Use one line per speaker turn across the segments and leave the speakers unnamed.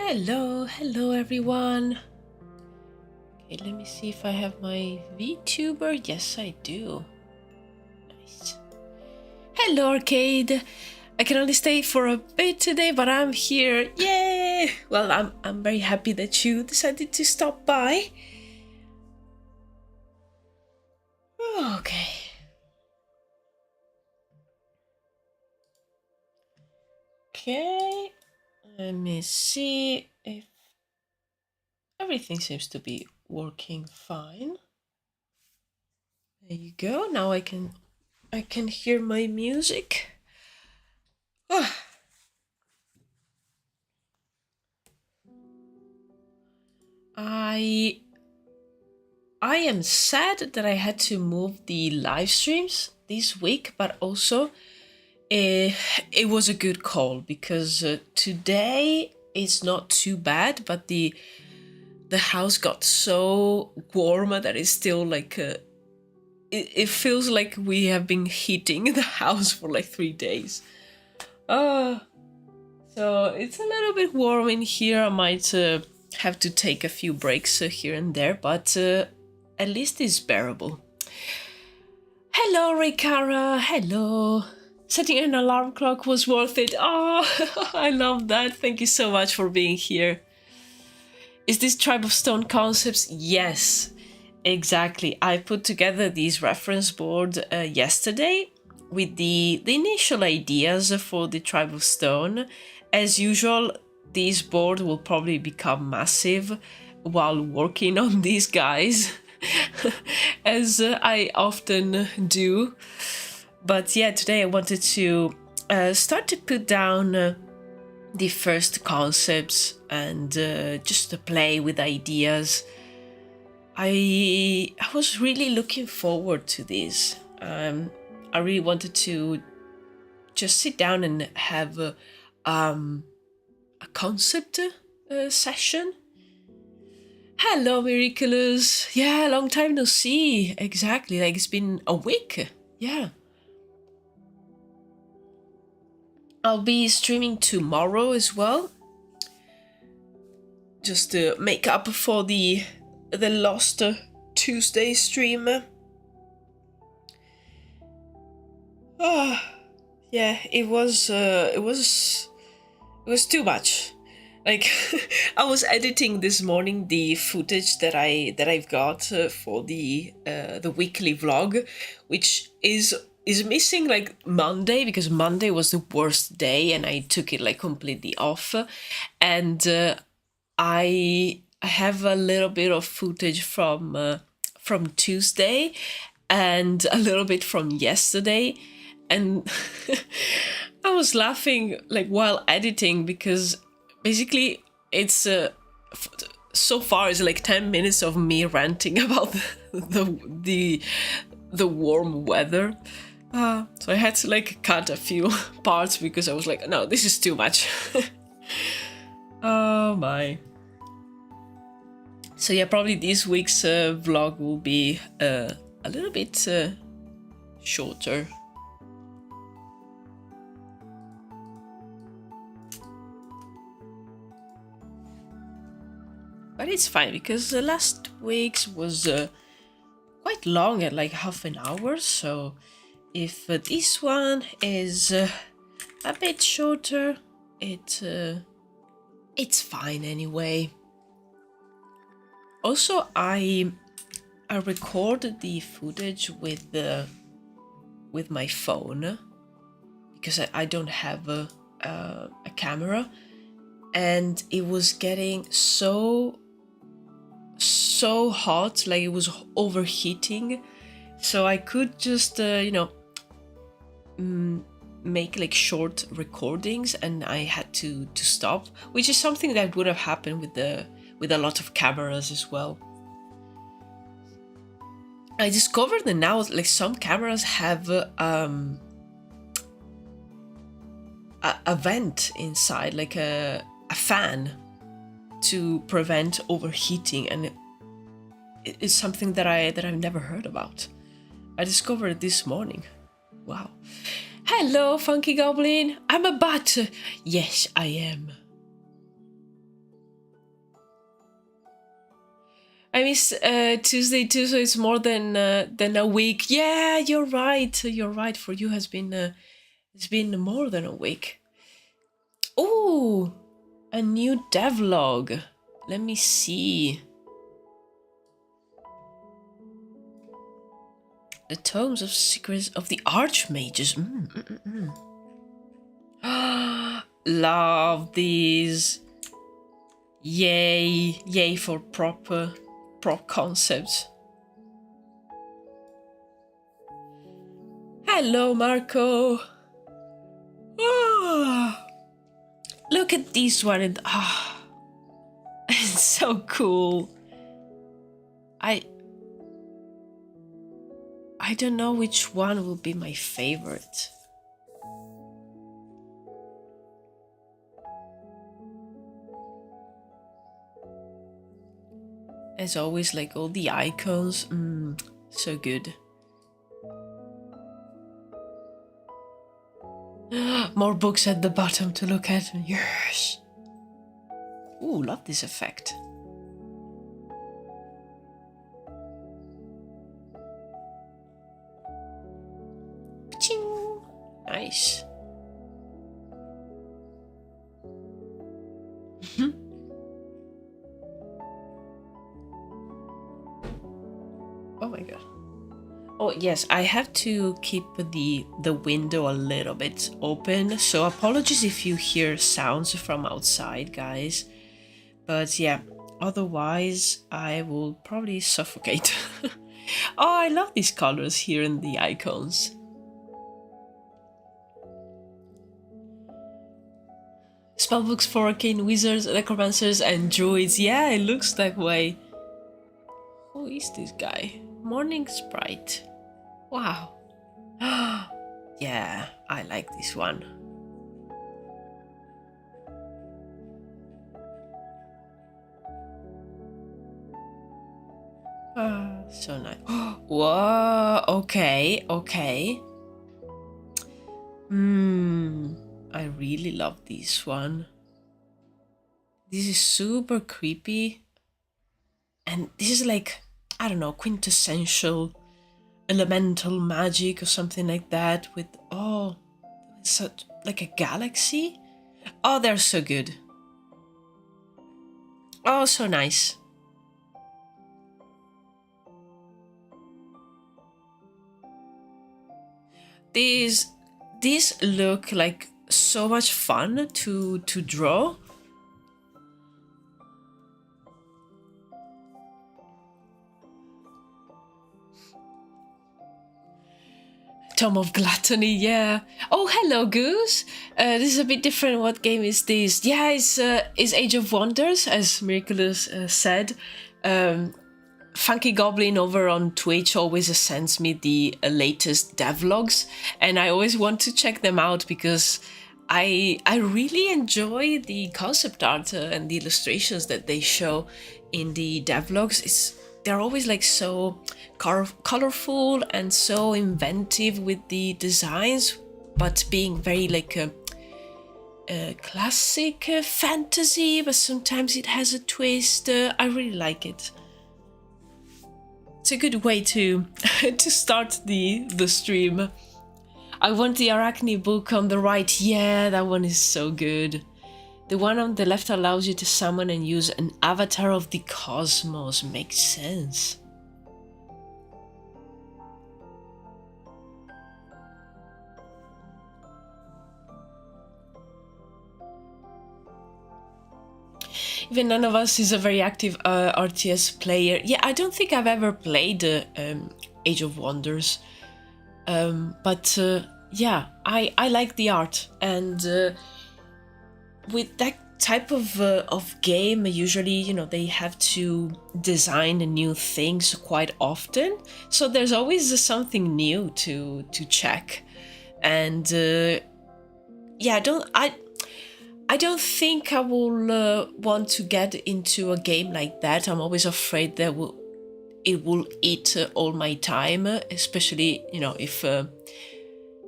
Hello everyone. Okay, let me see if I have my VTuber. Yes, I do. Nice. Hello Arcade. I can only stay for a bit today, but I'm here. Yay! Well, I'm very happy that you decided to stop by. Okay. Okay. Let me see if everything seems to be working fine. There you go. Now I can hear my music. I am sad that I had to move the live streams this week, but also it was a good call because today it's not too bad, but the house got so warm that it's still like it feels like we have been heating the house for like 3 days. So it's a little bit warm in here. I might have to take a few breaks here and there, but at least it's bearable. Hello, Rikara. Hello. Setting an alarm clock was worth it. Oh, I love that. Thank you so much for being here. Is this Tribe of Stone concepts? Yes, exactly. I put together these reference board yesterday with the initial ideas for the Tribe of Stone. As usual, this board will probably become massive while working on these guys, as I often do. But yeah, today I wanted to start to put down the first concepts and just to play with ideas. I was really looking forward to this. I really wanted to just sit down and have a concept session. Hello, Miraculous. Yeah, long time no see. Exactly, like it's been a week. Yeah. I'll be streaming tomorrow as well, just to make up for the lost Tuesday stream. Yeah, it was too much. Like I was editing this morning the footage that I've got for the weekly vlog, which is missing like Monday, because Monday was the worst day and I took it like completely off, and I have a little bit of footage from Tuesday and a little bit from yesterday, and I was laughing like while editing because basically it's so far it's like 10 minutes of me ranting about the warm weather. So I had to like cut a few parts because I was like, no, this is too much. Oh my. So yeah, probably this week's vlog will be a little bit shorter. But it's fine because the last week's was quite long, at like half an hour, so if this one is a bit shorter, it's fine anyway. Also, I recorded the footage with my phone because I don't have a camera, and it was getting so hot, like it was overheating, so I could just make like short recordings, and I had to stop, which is something that would have happened with a lot of cameras as well. I discovered that now like some cameras have a vent inside, like a fan to prevent overheating, and it's something that I've never heard about. I discovered it this morning. Wow. Hello, Funky Goblin. I'm a bat. Yes, I am. I miss Tuesday too, so it's more than a week. Yeah, you're right. You're right. For you has been it's been more than a week. Oh, a new devlog. Let me see. The Tomes of Secrets of the Archmages. Love these. Yay. Yay for prop concepts. Hello, Marco. Look at this one. It's so cool. I don't know which one will be my favorite. As always, like all the icons, so good. More books at the bottom to look at. Yes. Ooh, love this effect. Ching. Nice. Oh my god. Oh yes, I have to keep the window a little bit open, so apologies if you hear sounds from outside, guys. But yeah, otherwise I will probably suffocate. Oh, I love these colors here in the icons. Spellbooks for arcane wizards, necromancers, and druids. Yeah, it looks that way. Who is this guy? Morning Sprite. Wow. Yeah, I like this one. So nice. Whoa, okay, okay. I really love this one. This is super creepy. And this is like, I don't know, quintessential elemental magic or something like that with, oh, such like a galaxy. Oh, they're so good. Oh, so nice. These look like so much fun to draw. Tome of Gluttony, yeah. Oh, hello, Goose. This is a bit different. What game is this? Yeah, it's Age of Wonders, as Miraculous said. Funky Goblin over on Twitch always sends me the latest devlogs, and I always want to check them out because I really enjoy the concept art and the illustrations that they show in the devlogs. They're always like so colorful and so inventive with the designs, but being very like a classic fantasy, but sometimes it has a twist. I really like it. It's a good way to to start the stream. I want the Arachne book on the right. Yeah, that one is so good. The one on the left allows you to summon and use an avatar of the cosmos. Makes sense. Even none of us is a very active RTS player. Yeah, I don't think I've ever played Age of Wonders. But yeah, I like the art, and with that type of game, usually, you know, they have to design new things quite often, so there's always something new to check. And yeah, I don't think I will want to get into a game like that. I'm always afraid that it will eat all my time, especially, you know, if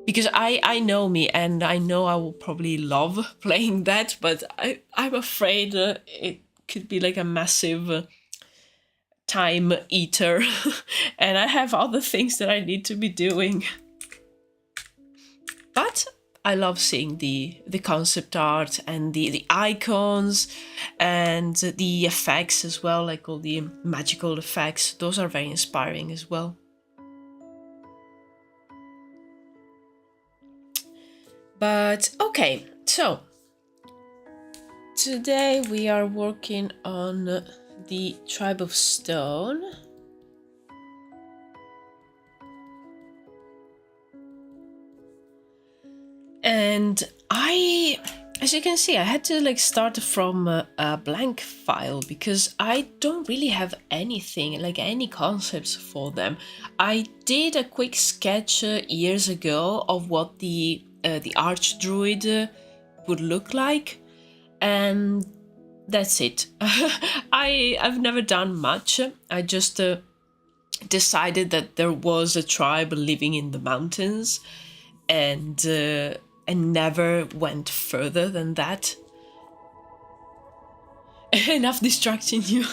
because I know me, and I know I will probably love playing that, but I'm afraid it could be like a massive time eater and I have other things that I need to be doing. But I love seeing the concept art and the icons and the effects as well, like all the magical effects. Those are very inspiring as well. But okay, so today we are working on the Tribe of Stone. And as you can see, I had to like start from a blank file because I don't really have anything, like any concepts for them. I did a quick sketch years ago of what the Archdruid would look like, and that's it. I've never done much. I just decided that there was a tribe living in the mountains, and never went further than that. Enough distracting you.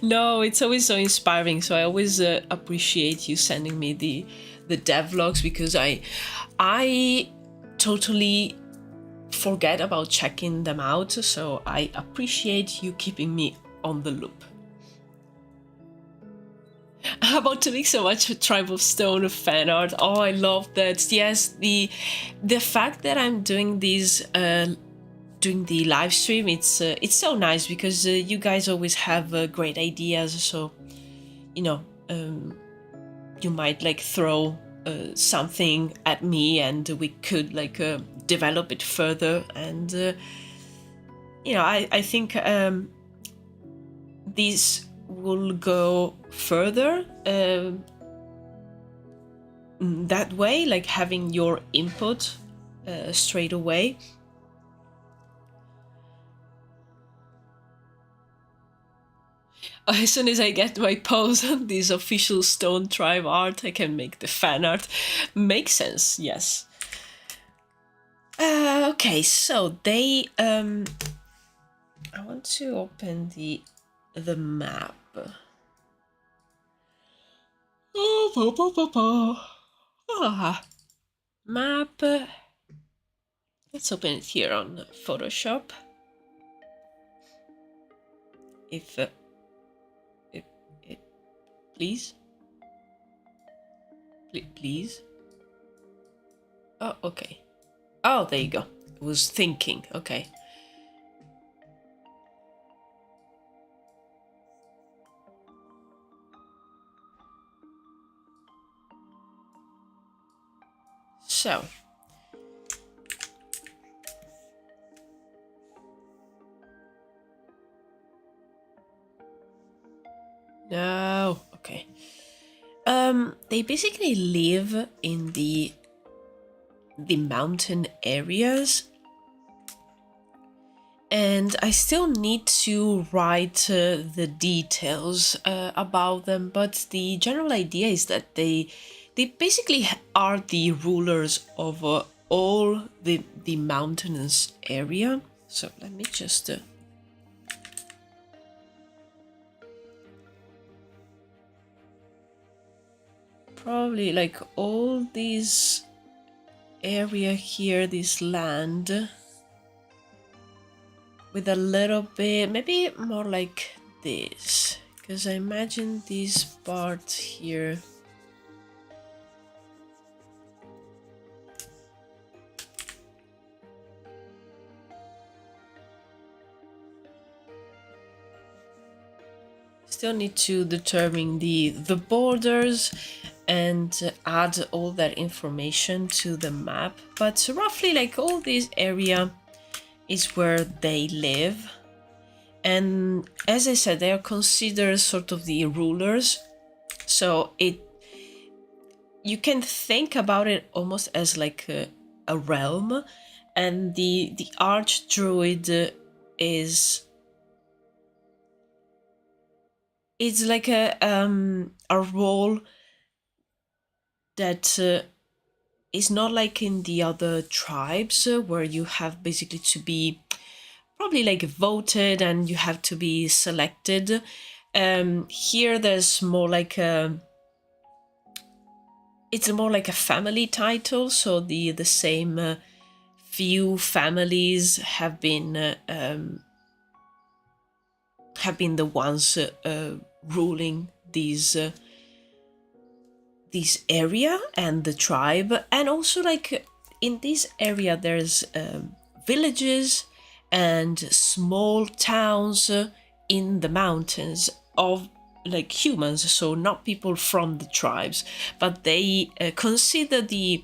No, it's always so inspiring. So I always appreciate you sending me the devlogs, because I totally forget about checking them out. So I appreciate you keeping me on the loop. I'm about to make so much Tribe of Stone fan art. Oh, I love that. Yes, the fact that I'm doing these doing the live stream, it's so nice, because you guys always have great ideas. So, you know, you might like throw something at me, and we could like develop it further. And you know, I think these will go further that way, like having your input straight away. As soon as I get my pose on this official Stone Tribe art, I can make the fan art. Makes sense, yes. Okay, so they I want to open the map. Map. Let's open it here on Photoshop. If please. Please. Oh, okay. Oh, there you go. I was thinking. Okay. So, no, okay. They basically live in the mountain areas, and I still need to write the details about them. But the general idea is that they basically are the rulers of all the mountainous area. So let me just probably like all these area here, this land, with a little bit, maybe more like this, because I imagine this part here. Still need to determine the borders and add all that information to the map, but roughly like all this area is where they live. And as I said, they are considered sort of the rulers, so you can think about it almost as like a realm, and the Archdruid is, it's like a role that is not like in the other tribes where you have basically to be probably like voted and you have to be selected. Here there's more like it's more like a family title, so the same few families have been the ones ruling this area and the tribe. And also, like, in this area there's villages and small towns in the mountains of like humans, so not people from the tribes, but they consider the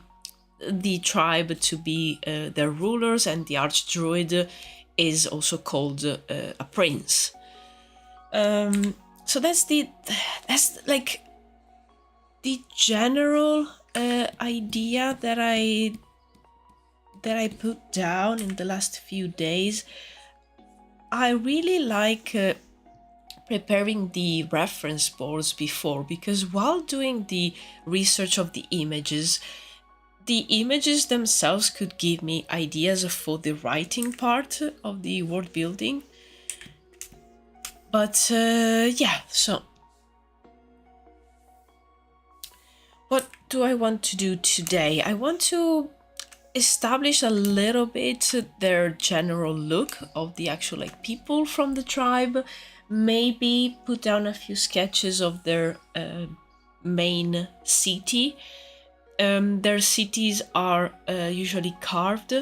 tribe to be their rulers, and the archdruid is also called a prince. So that's like the general idea that I put down in the last few days. I really like preparing the reference boards before, because while doing the research of the images themselves could give me ideas for the writing part of the world building. But yeah, so what do I want to do today? I want to establish a little bit their general look of the actual like people from the tribe, maybe put down a few sketches of their main city. Their cities are usually carved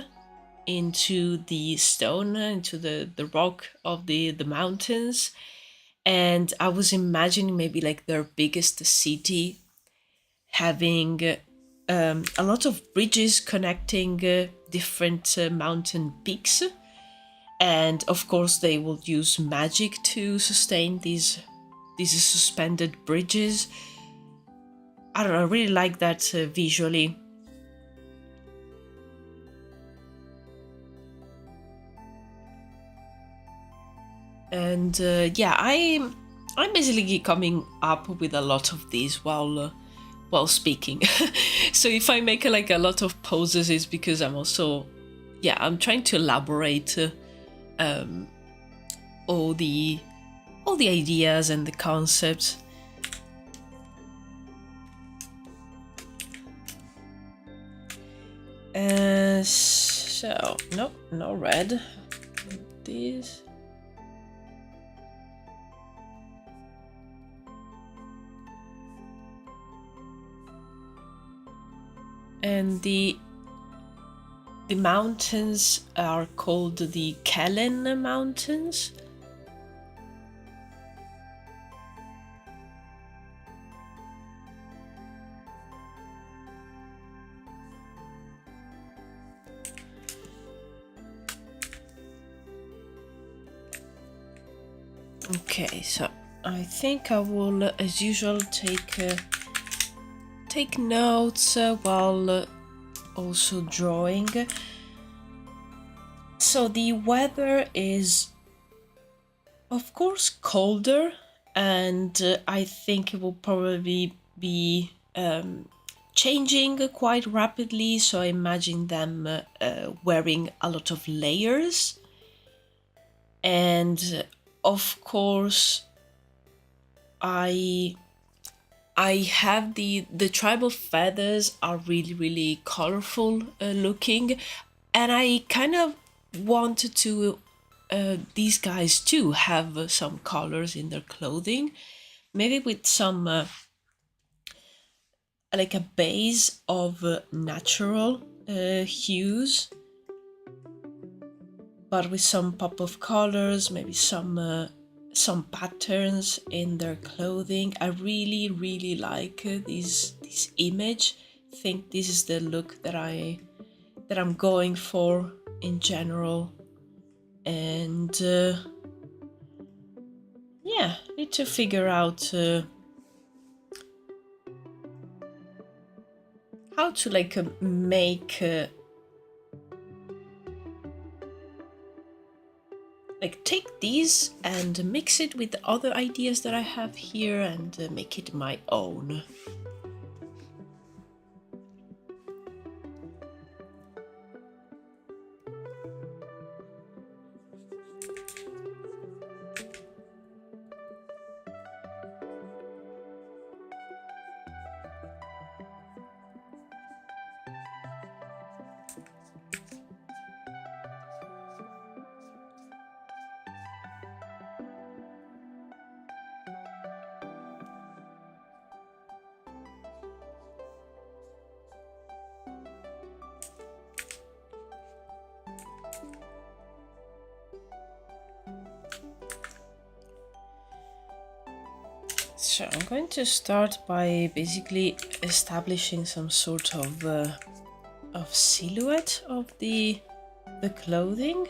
into the stone, into the rock of the mountains. And I was imagining maybe like their biggest city having a lot of bridges connecting different mountain peaks. And of course they will use magic to sustain these suspended bridges. I don't know, I really like that visually. And yeah, I'm basically coming up with a lot of these while speaking. So if I make like a lot of poses, it's because I'm also, yeah, I'm trying to elaborate all the ideas and the concepts. So no red. These. And the mountains are called the Gallant Mountains. Okay, so I think I will, as usual, take notes while also drawing. So the weather is, of course, colder, and I think it will probably be changing quite rapidly. So I imagine them wearing a lot of layers. And of course, I have the tribal feathers are really, really colorful looking, and I kind of wanted to these guys too have some colors in their clothing, maybe with some like a base of natural hues, but with some pop of colors, maybe some patterns in their clothing. I really, really like this image. I think this is the look that I'm going for in general. And yeah, need to figure out how to like make like take these and mix it with the other ideas that I have here and make it my own. So I'm going to start by basically establishing some sort of silhouette of the clothing.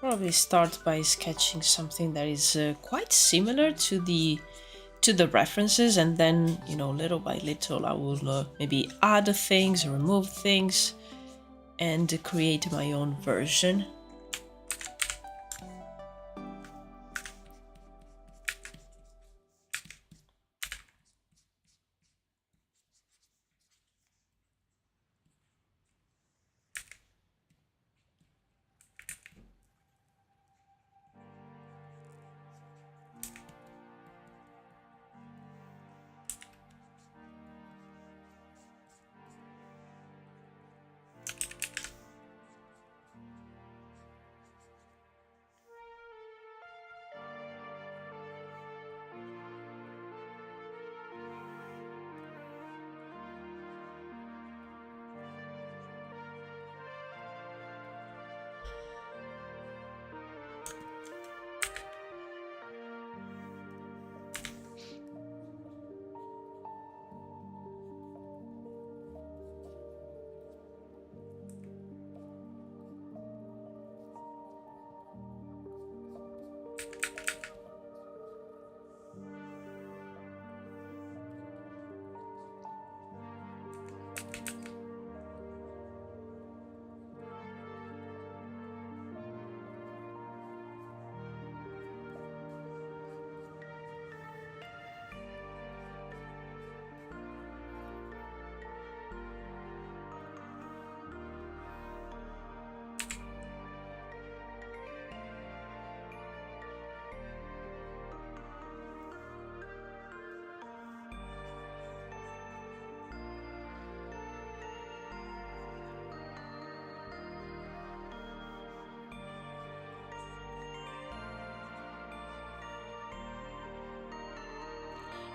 Probably start by sketching something that is quite similar to the references, and then, you know, little by little I will maybe add things, remove things, and create my own version.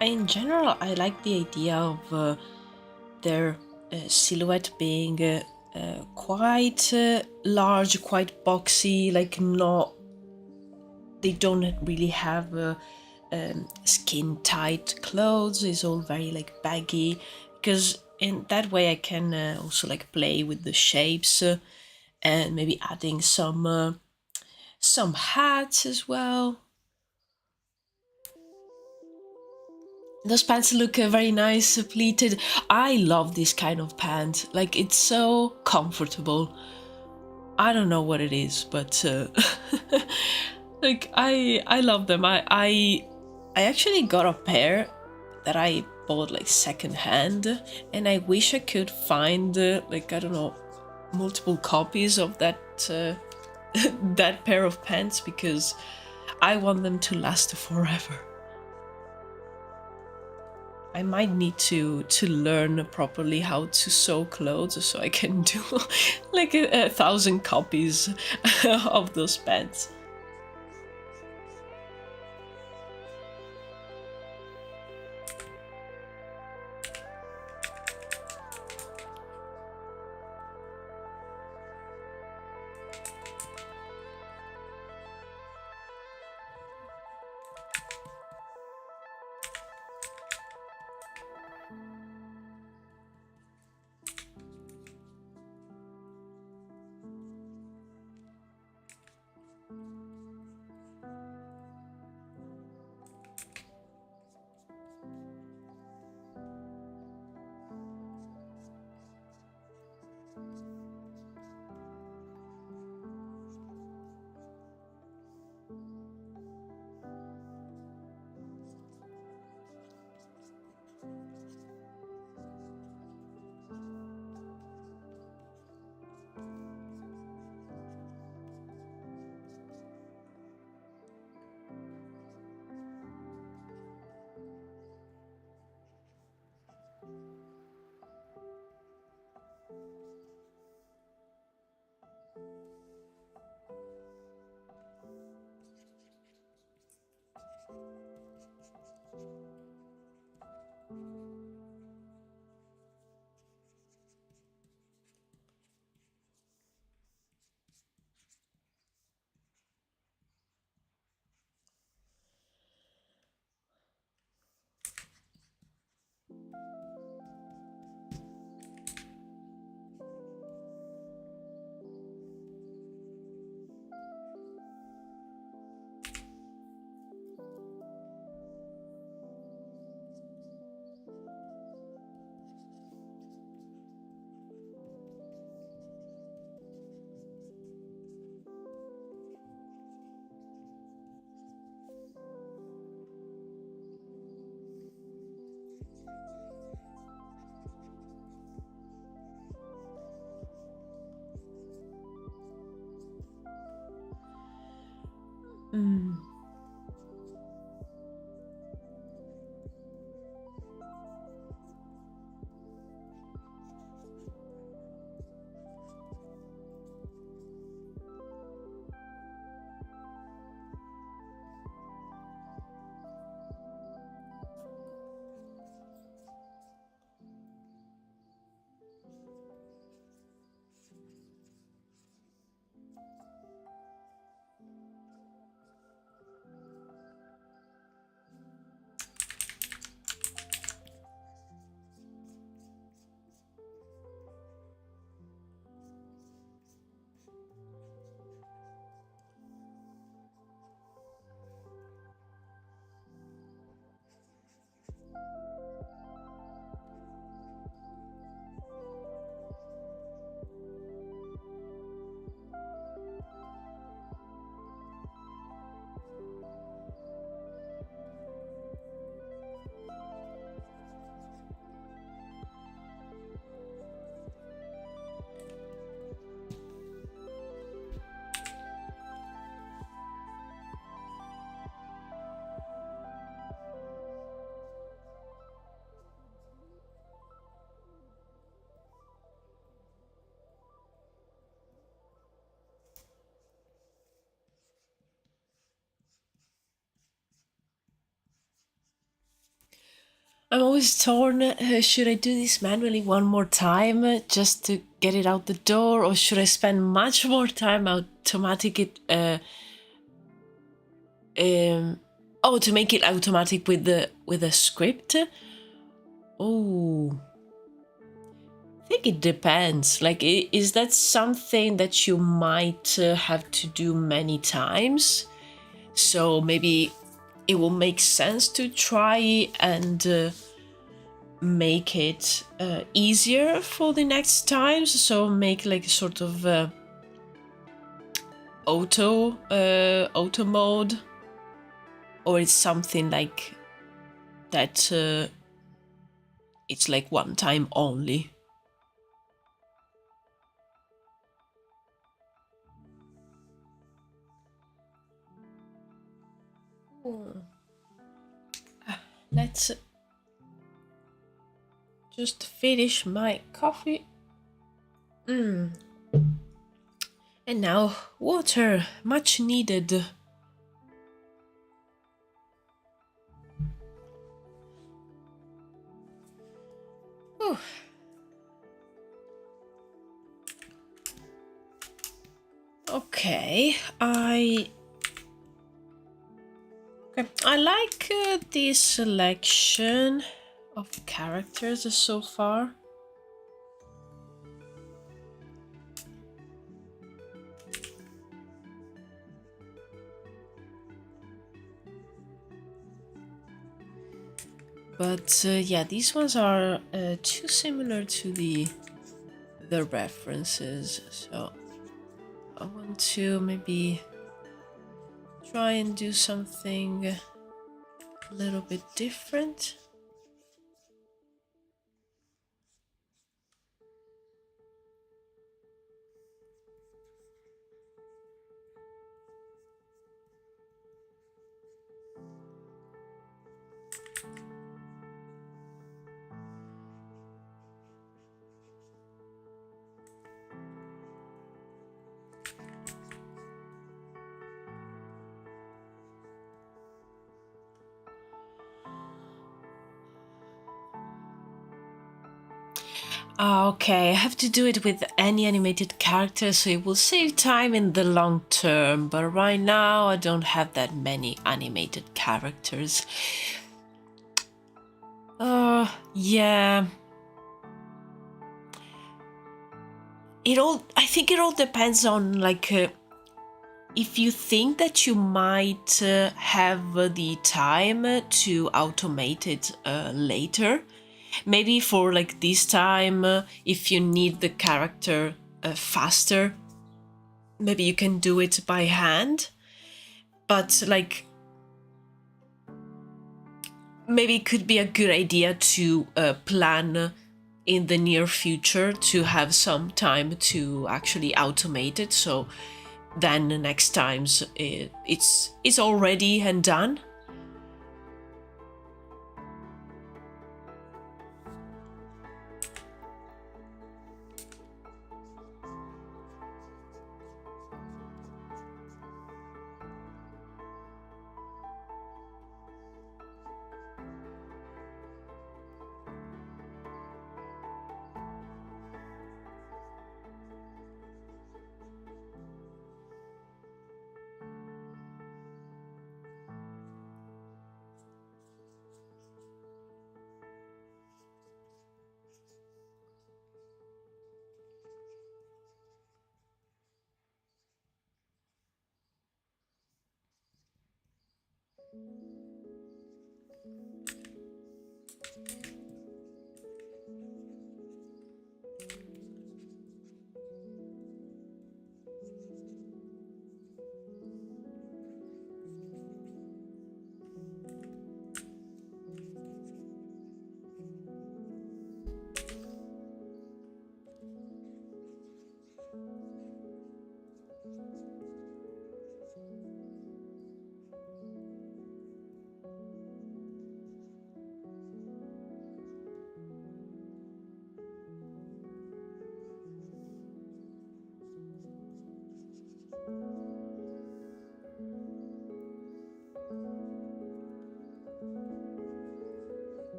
In general, I like the idea of their silhouette being quite large, quite boxy, like not. They don't really have skin tight clothes. It's all very like baggy, because in that way I can also like play with the shapes and maybe adding some hats as well. Those pants look very nice, pleated. I love this kind of pant. Like, it's so comfortable. I don't know what it is, but like I love them. I actually got a pair that I bought like secondhand, and I wish I could find like, I don't know, multiple copies of that that pair of pants, because I want them to last forever. I might need to learn properly how to sew clothes so I can do like a 1,000 copies of those pants. I'm always torn. Should I do this manually one more time just to get it out the door, or should I spend much more time automatic it? To make it automatic with the script. Oh, I think it depends. Like, is that something that you might have to do many times? So maybe it will make sense to try and make it easier for the next times. So make like a sort of auto mode, or it's something like that. It's like one time only. Let's just finish my coffee. And now water, much needed. Whew. Okay, I like the selection of characters so far. But yeah, these ones are too similar to the references, so I want to maybe try and do something a little bit different. Okay, I have to do it with any animated character, so it will save time in the long term, but right now I don't have that many animated characters. Yeah. I think it all depends on, like, if you think that you might have the time to automate it later. Maybe for like this time, if you need the character faster, maybe you can do it by hand. But like, maybe it could be a good idea to plan in the near future to have some time to actually automate it. So then the next times it's all ready and done.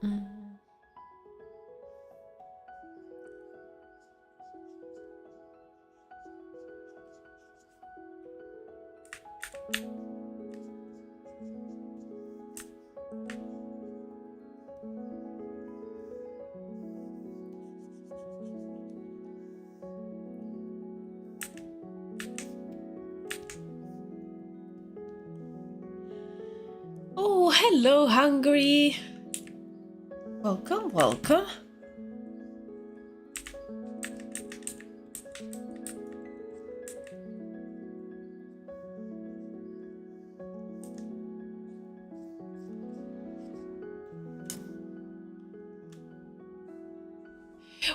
Oh, hello, Hungry. Welcome, welcome.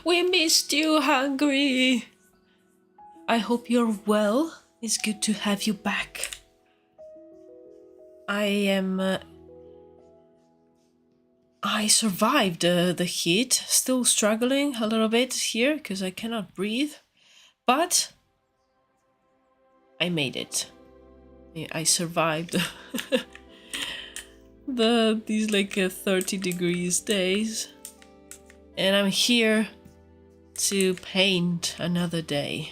We missed you, Hungry. I hope you're well. It's good to have you back. I survived the heat, still struggling a little bit here because I cannot breathe, but I made it. I survived these like 30 degrees days, and I'm here to paint another day.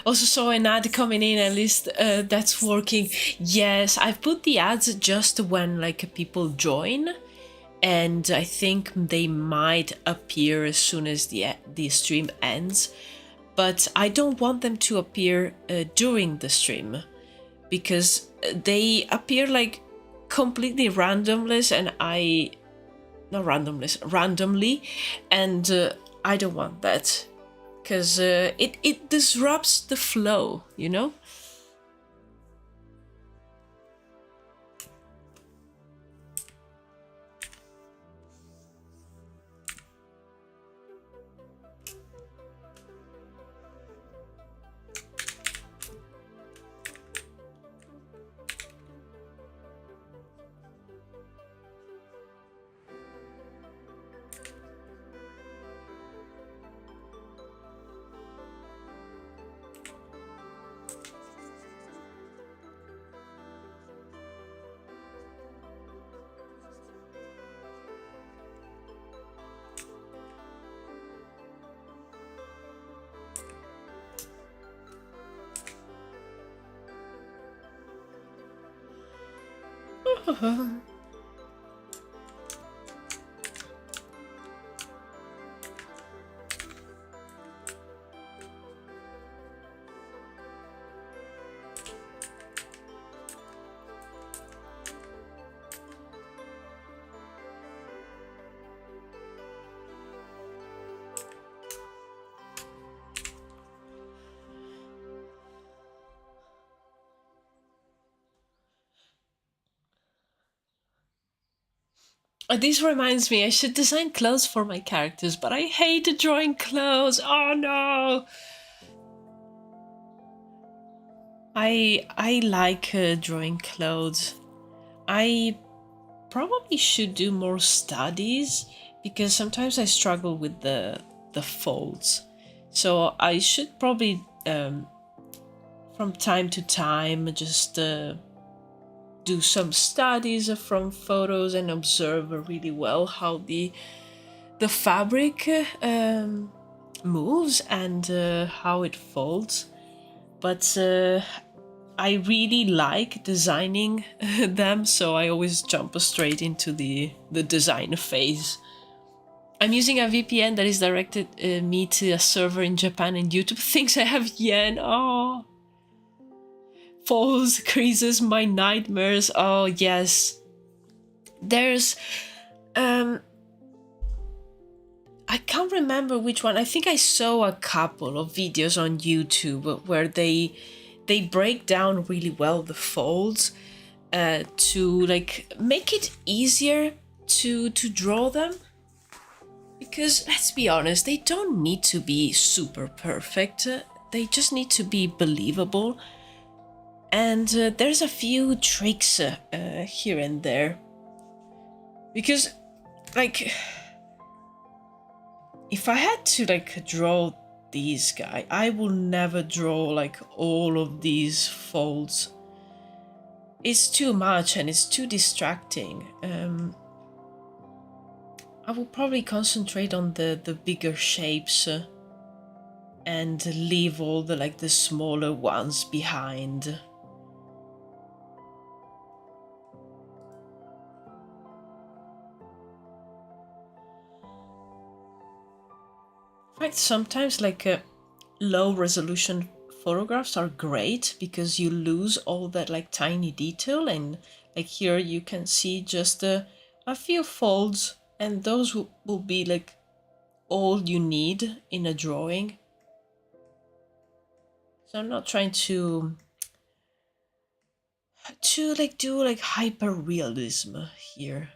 Also saw an ad coming in, at least that's working. Yes, I've put the ads just when like people join, and I think they might appear as soon as the stream ends, but I don't want them to appear during the stream, because they appear like completely randomly, and I don't want that. Because it disrupts the flow, you know? This reminds me, I should design clothes for my characters, but I hate drawing clothes. Oh no! I like drawing clothes. I probably should do more studies, because sometimes I struggle with the folds. So I should probably from time to time just do some studies from photos and observe really well how the fabric moves and how it folds. But I really like designing them, so I always jump straight into the design phase. I'm using a VPN that is directed me to a server in Japan, and YouTube thinks I have yen. Oh, falls creases my nightmares. Oh yes, there's I can't remember which one. I think I saw a couple of videos on YouTube where they break down really well the folds to like make it easier to draw them, because let's be honest, they don't need to be super perfect. They just need to be believable. And there's a few tricks here and there, because like if I had to like draw these guys, I will never draw like all of these folds it's too much and it's too distracting. I will probably concentrate on the bigger shapes and leave all the smaller ones behind. In fact, sometimes low resolution photographs are great because you lose all that tiny detail, and like here you can see just a few folds, and those will be all you need in a drawing. So I'm not trying to do hyper realism here.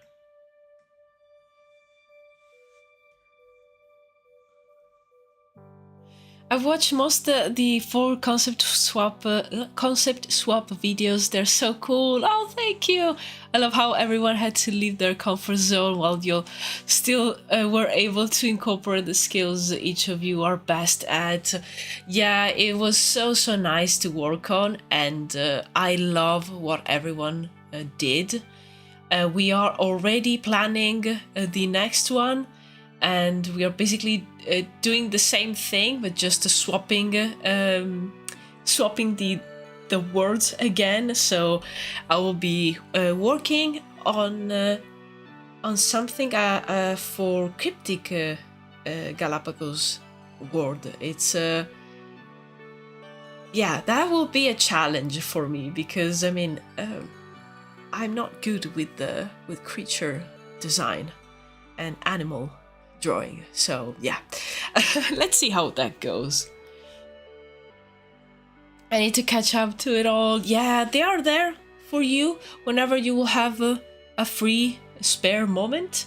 I've watched most the 4 concept swap videos. They're so cool. Oh, thank you. I love how everyone had to leave their comfort zone while you still were able to incorporate the skills each of you are best at. Yeah, it was so nice to work on, and I love what everyone did. We are already planning the next one, and we are basically doing the same thing, but just swapping the words again. So I will be working on something for cryptic Galapagos word. It's yeah, that will be a challenge for me because I mean I'm not good with creature design and animal drawing, so yeah. Let's see how that goes. I need to catch up to it all. Yeah, they are there for you whenever you will have a free spare moment.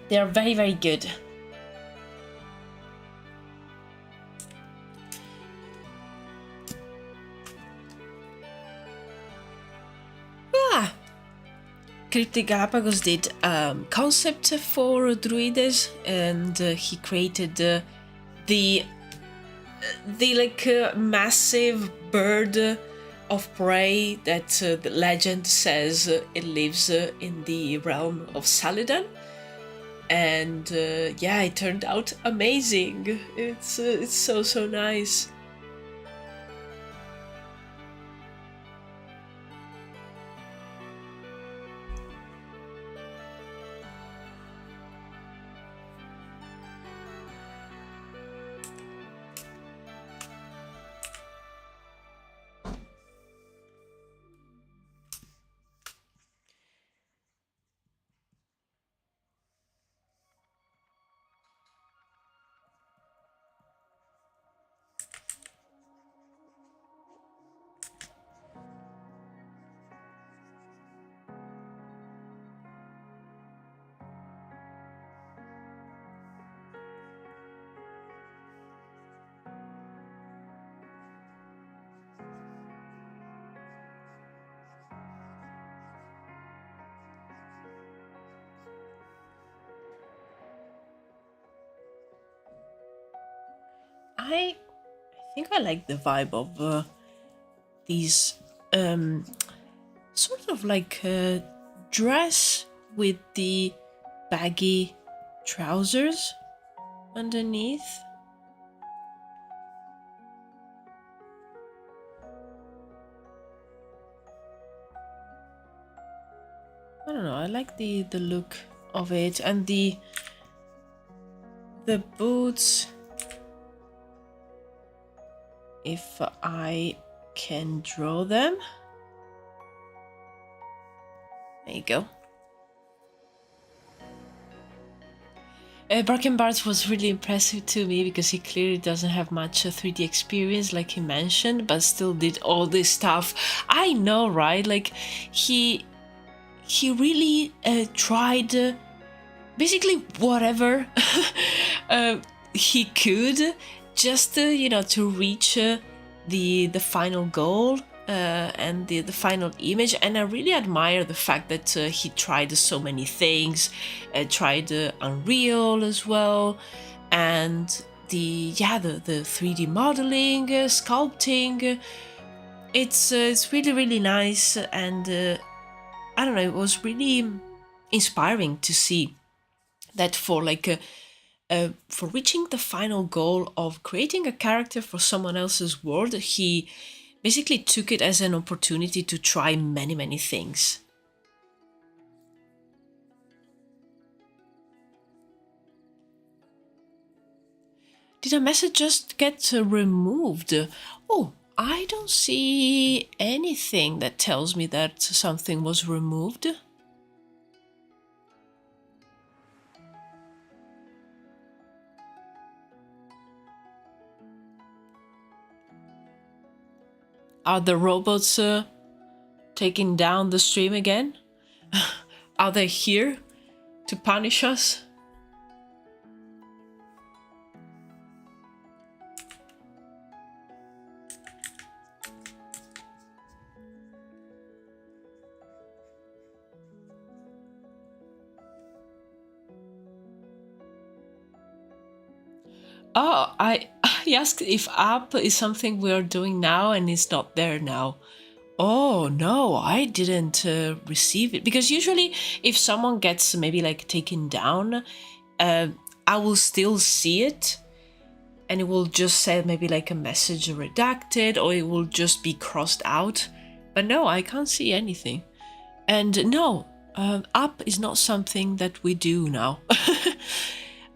They are very good. Cryptic Galapagos did concept for Druwides, and he created the massive bird of prey that the legend says it lives in the realm of Saladin. And yeah, it turned out amazing. It's so nice. I think I like the vibe of these sort of dress with the baggy trousers underneath. I don't know, I like the look of it, and the boots. If I can draw them. There you go. Brackenbart was really impressive to me because he clearly doesn't have much 3D experience like he mentioned, but still did all this stuff. I know, right? Like he really tried basically whatever he could just to reach the final goal and the final image. And I really admire the fact that he tried so many things, tried Unreal as well, and the 3D modeling, sculpting. It's really really nice, and I don't know, it was really inspiring to see that for for reaching the final goal of creating a character for someone else's world, he basically took it as an opportunity to try many things. Did a message just get removed? Oh, I don't see anything that tells me that something was removed. Are the robots taking down the stream again? Are they here to punish us? Oh, I asked if app is something we are doing now and it's not there now. Oh no, I didn't receive it, because usually if someone gets maybe like taken down, I will still see it, and it will just say maybe like a message redacted, or it will just be crossed out. But no, I can't see anything. And no, app is not something that we do now.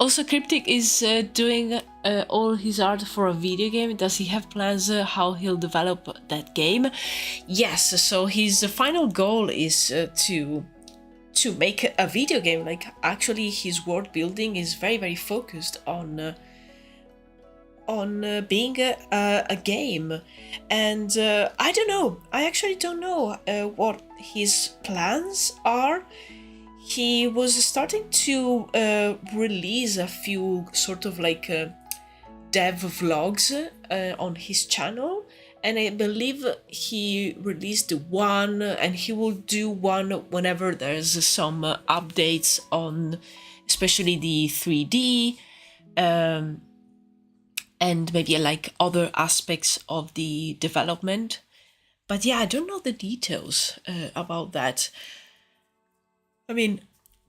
Also, Cryptic is doing all his art for a video game. Does he have plans how he'll develop that game? Yes, so his final goal is to make a video game. Like, actually, his world building is very focused on being a game. And I don't know. I actually don't know what his plans are. He was starting to release a few sort of like dev vlogs on his channel, and I believe he released one, and he will do one whenever there's some updates on especially the 3D and maybe like other aspects of the development. But yeah, I don't know the details about that. I mean,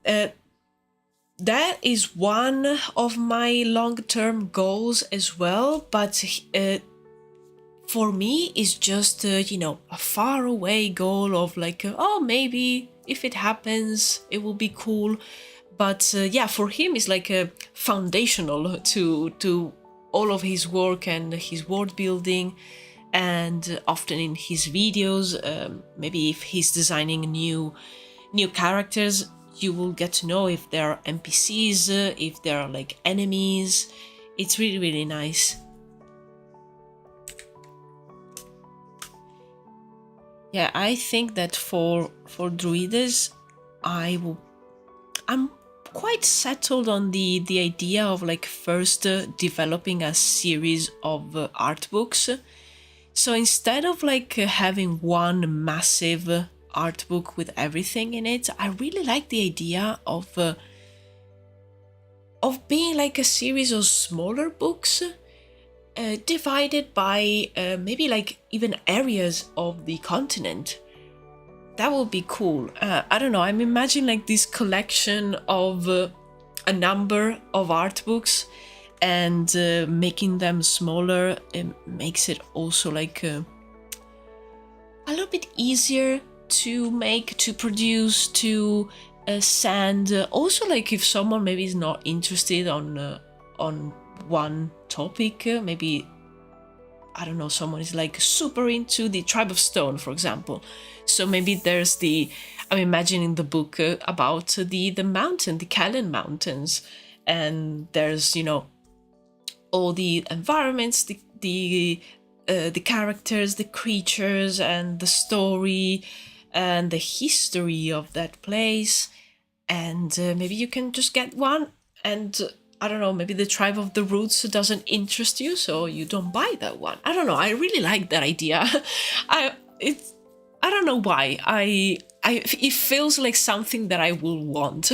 that is one of my long-term goals as well, but for me it's just you know, a far away goal of like oh, maybe if it happens it will be cool. But yeah, for him it's like a foundational to all of his work and his world building. And often in his videos, maybe if he's designing new characters, you will get to know if there are NPCs, if there are like enemies. It's really nice. Yeah, I think that for Druides, I'm quite settled on the idea of like first developing a series of art books. So instead of like having one massive art book with everything in it, I really like the idea of being like a series of smaller books divided by maybe like even areas of the continent. That would be cool. I don't know, I'm imagining like this collection of a number of art books, and making them smaller makes it also like a little bit easier to make, to produce, to send. Also, like if someone maybe is not interested on one topic, maybe I don't know, someone is like super into the Tribe of Stone, for example. So maybe there's I'm imagining the book about the mountain, the Gallant mountains, and there's, you know, all the environments, the characters, the creatures, and the story and the history of that place. And maybe you can just get one, and I don't know, maybe the Tribe of the Roots doesn't interest you, so you don't buy that one. I don't know, I really like that idea. I don't know why. It feels like something that I will want.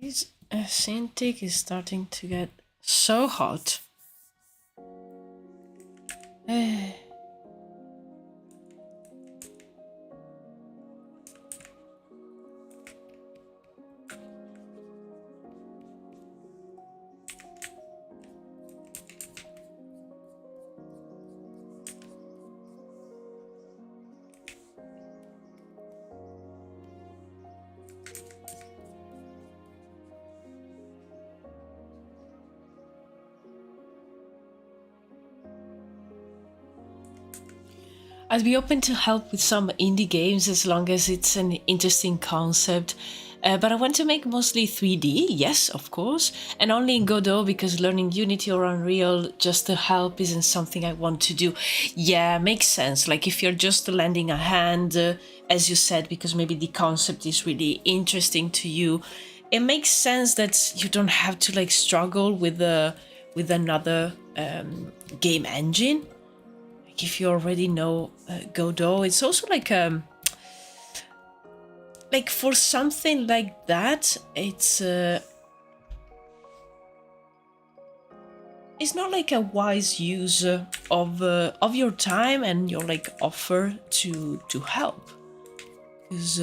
This Cintiq is starting to get so hot. I'd be open to help with some indie games as long as it's an interesting concept. But I want to make mostly 3D, yes, of course, and only in Godot because learning Unity or Unreal just to help isn't something I want to do. Yeah, makes sense. Like if you're just lending a hand, as you said, because maybe the concept is really interesting to you, it makes sense that you don't have to like struggle with another game engine. If you already know Godot, it's also like for something like that, it's not like a wise use of your time and your like offer to help. Because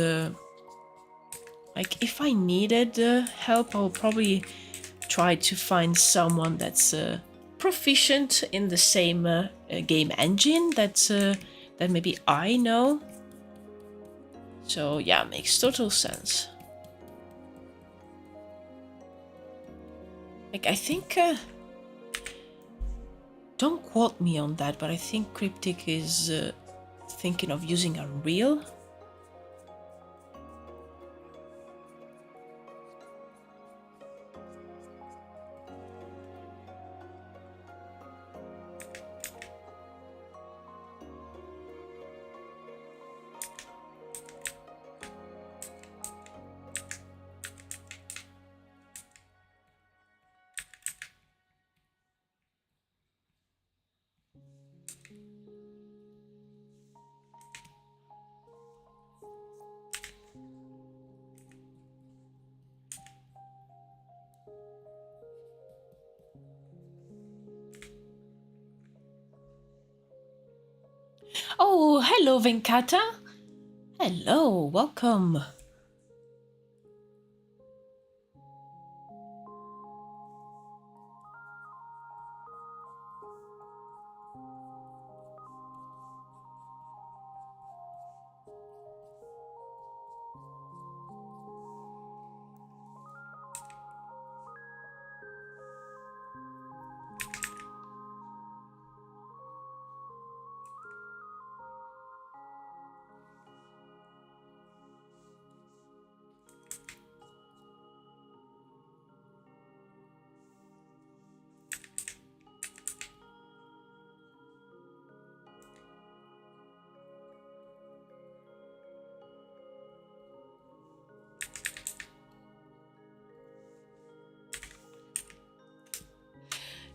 like if I needed help, I'll probably try to find someone that's proficient in the same game engine that maybe I know. So yeah, makes total sense. Like I think, don't quote me on that, but I think Cryptic is thinking of using Unreal. Oh, hello, Venkata. Hello, welcome.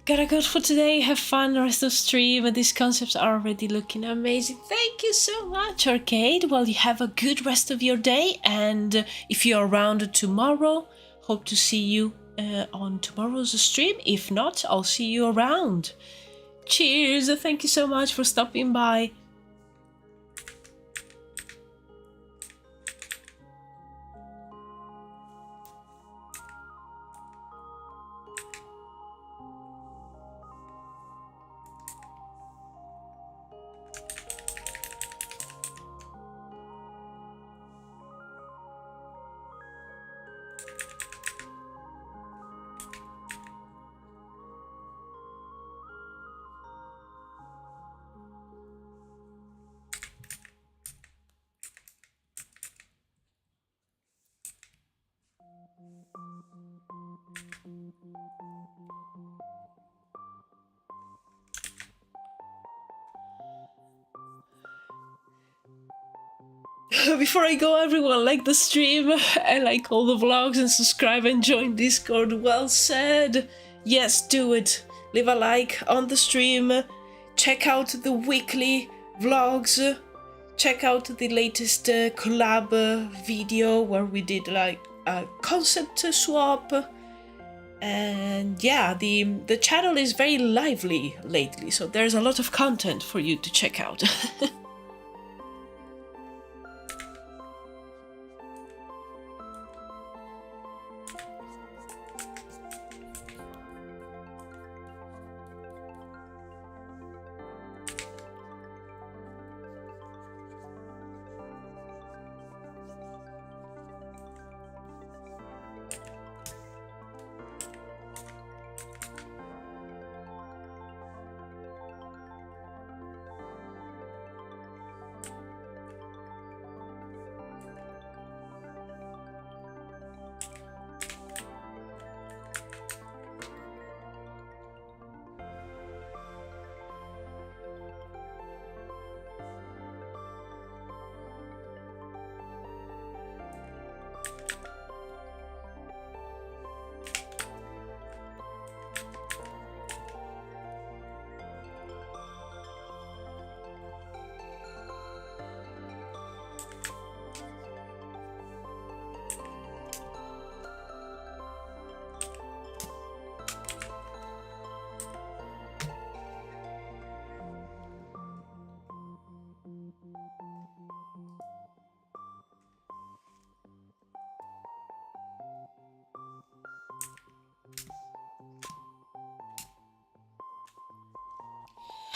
Gotta go for today. Have fun the rest of stream. These concepts are already looking amazing. Thank you so much, Arcade. Well, you have a good rest of your day. And if you're around tomorrow, hope to see you on tomorrow's stream. If not, I'll see you around. Cheers. Thank you so much for stopping by. Before I go, everyone, like the stream and like all the vlogs and subscribe and join Discord. Well said. Yes, do it. Leave a like on the stream. Check out the weekly vlogs. check out the latest collab video where we did like a concept swap. And yeah, the channel is very lively lately, so there's a lot of content for you to check out.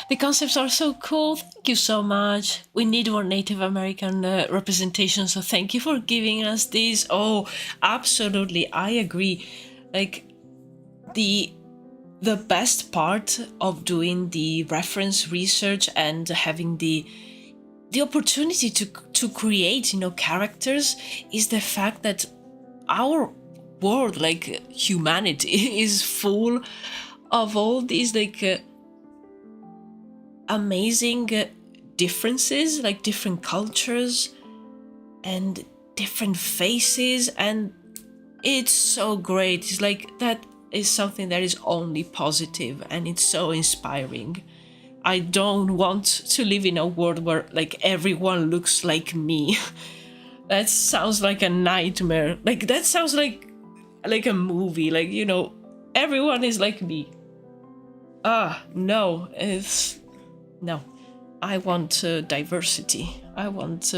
The concepts are so cool. Thank you so much. We need more Native American representation, so thank you for giving us this. Oh, absolutely, I agree. Like the best part of doing the reference research and having the opportunity to create, you know, characters is the fact that our world, like humanity, is full of all these like amazing differences, like different cultures and different faces, and it's so great. It's like that is something that is only positive, and it's so inspiring. I don't want to live in a world where like everyone looks like me. That sounds like a nightmare. Like that sounds like a movie, like, you know, everyone is like me. No, it's no. I want diversity. I want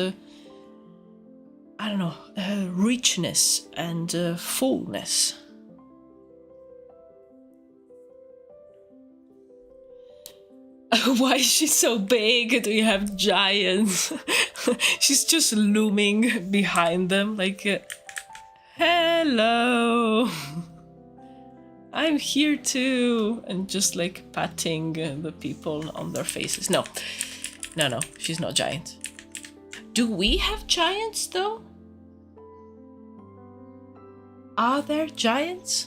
I don't know, richness and fullness. Why is she so big? Do you have giants? She's just looming behind them like, hello, I'm here too, and just like patting the people on their faces. No, she's not giant. Do we have giants though? Are there giants?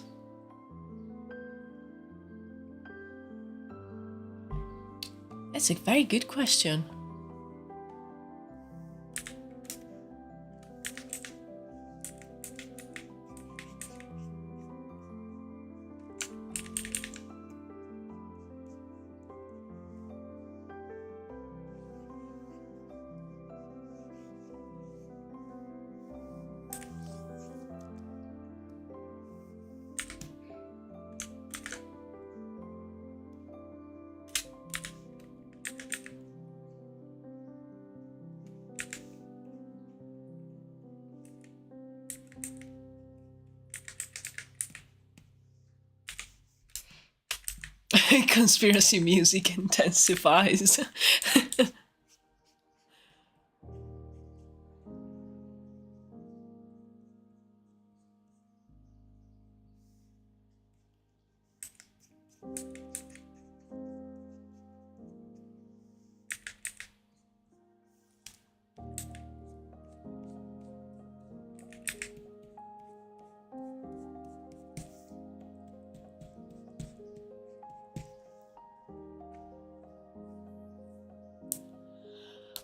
That's a very good question. Conspiracy music intensifies.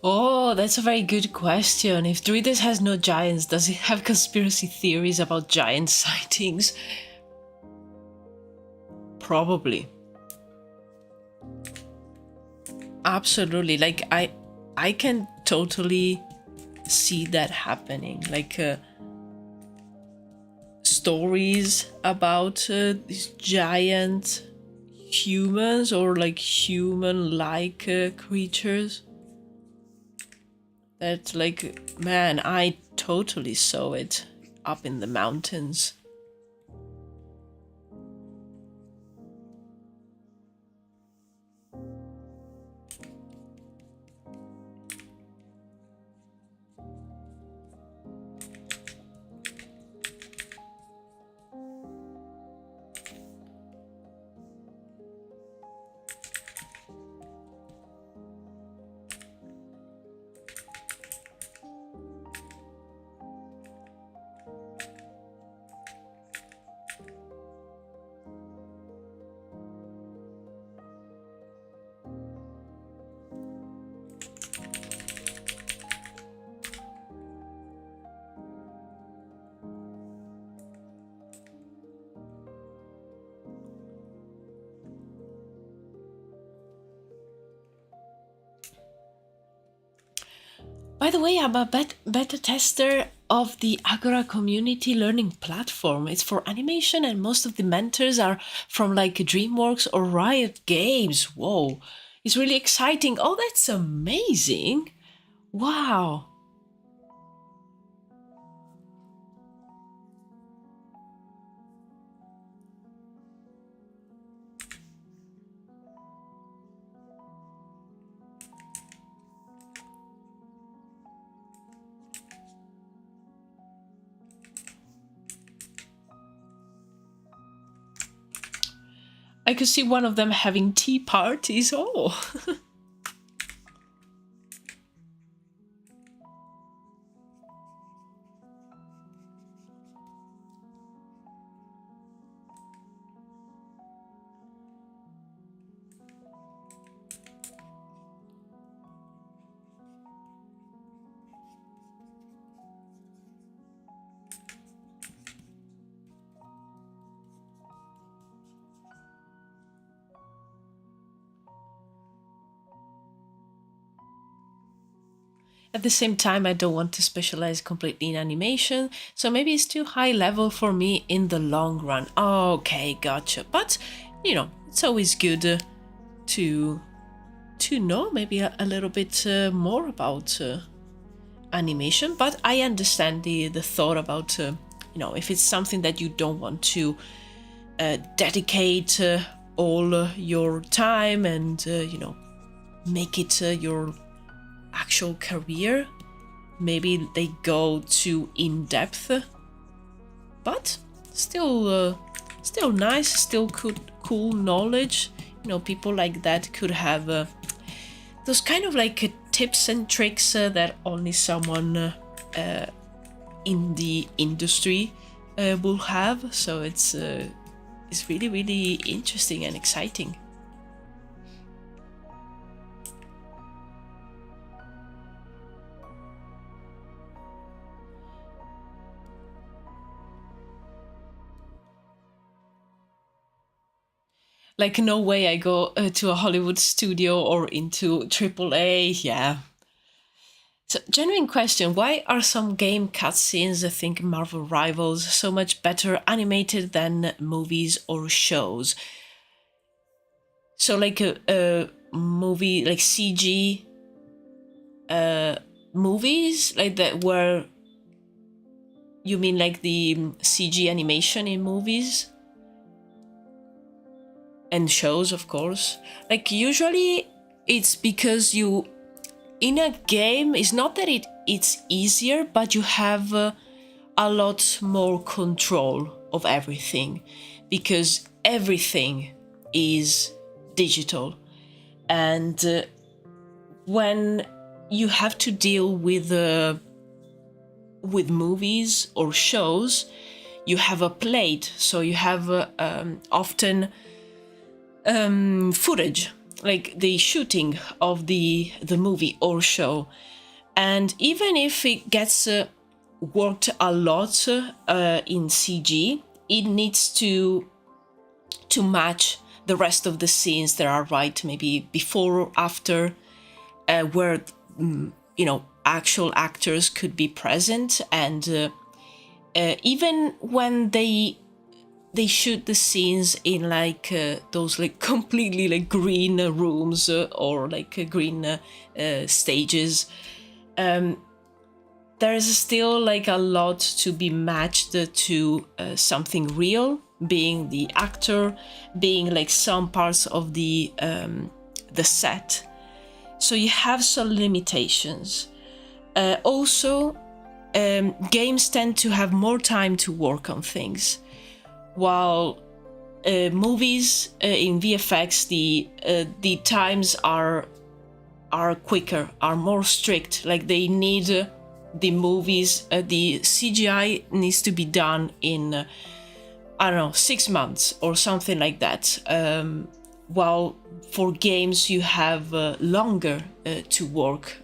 Oh, that's a very good question. If Druwides has no giants, does it have conspiracy theories about giant sightings? Probably. Absolutely. Like, I I can totally see that happening. Like stories about these giant humans or like human-like creatures. That, like, man, I totally saw it up in the mountains. By the way, I'm a beta tester of the Agora community learning platform. It's for animation and most of the mentors are from like DreamWorks or Riot Games. Whoa, it's really exciting. Oh, that's amazing. Wow. I could see one of them having tea parties. Oh. At the same time, I don't want to specialize completely in animation, so maybe it's too high level for me in the long run. Okay, gotcha. But, you know, it's always good to know maybe a little bit more about animation. But I understand the thought about, you know, if it's something that you don't want to dedicate all your time and, you know, make it your actual career, maybe they go too in depth, but still nice, still cool knowledge. You know, people like that could have those kind of like tips and tricks that only someone in the industry will have. So it's really interesting and exciting. Like, no way I go to a Hollywood studio or into AAA, yeah. So, genuine question, why are some game cutscenes, I think Marvel Rivals, so much better animated than movies or shows? So, like a movie, like CG movies, like that, where you mean like the CG animation in movies? And shows, of course. Like, usually it's because you in a game, it's not that it's easier, but you have a lot more control of everything because everything is digital. And when you have to deal with movies or shows, you have a plate, so you have often footage, like the shooting of the movie or show, and even if it gets worked a lot in CG, it needs to match the rest of the scenes that are right, maybe before or after, where actual actors could be present, and even when they shoot the scenes in like those like completely like green rooms or like green stages, there's still like a lot to be matched to something real, being the actor, being like some parts of the set. So you have some limitations. Also, games tend to have more time to work on things, while movies in VFX, the times are quicker, are more strict. Like they need the movies, the CGI needs to be done in I don't know, 6 months or something like that. While for games you have longer to work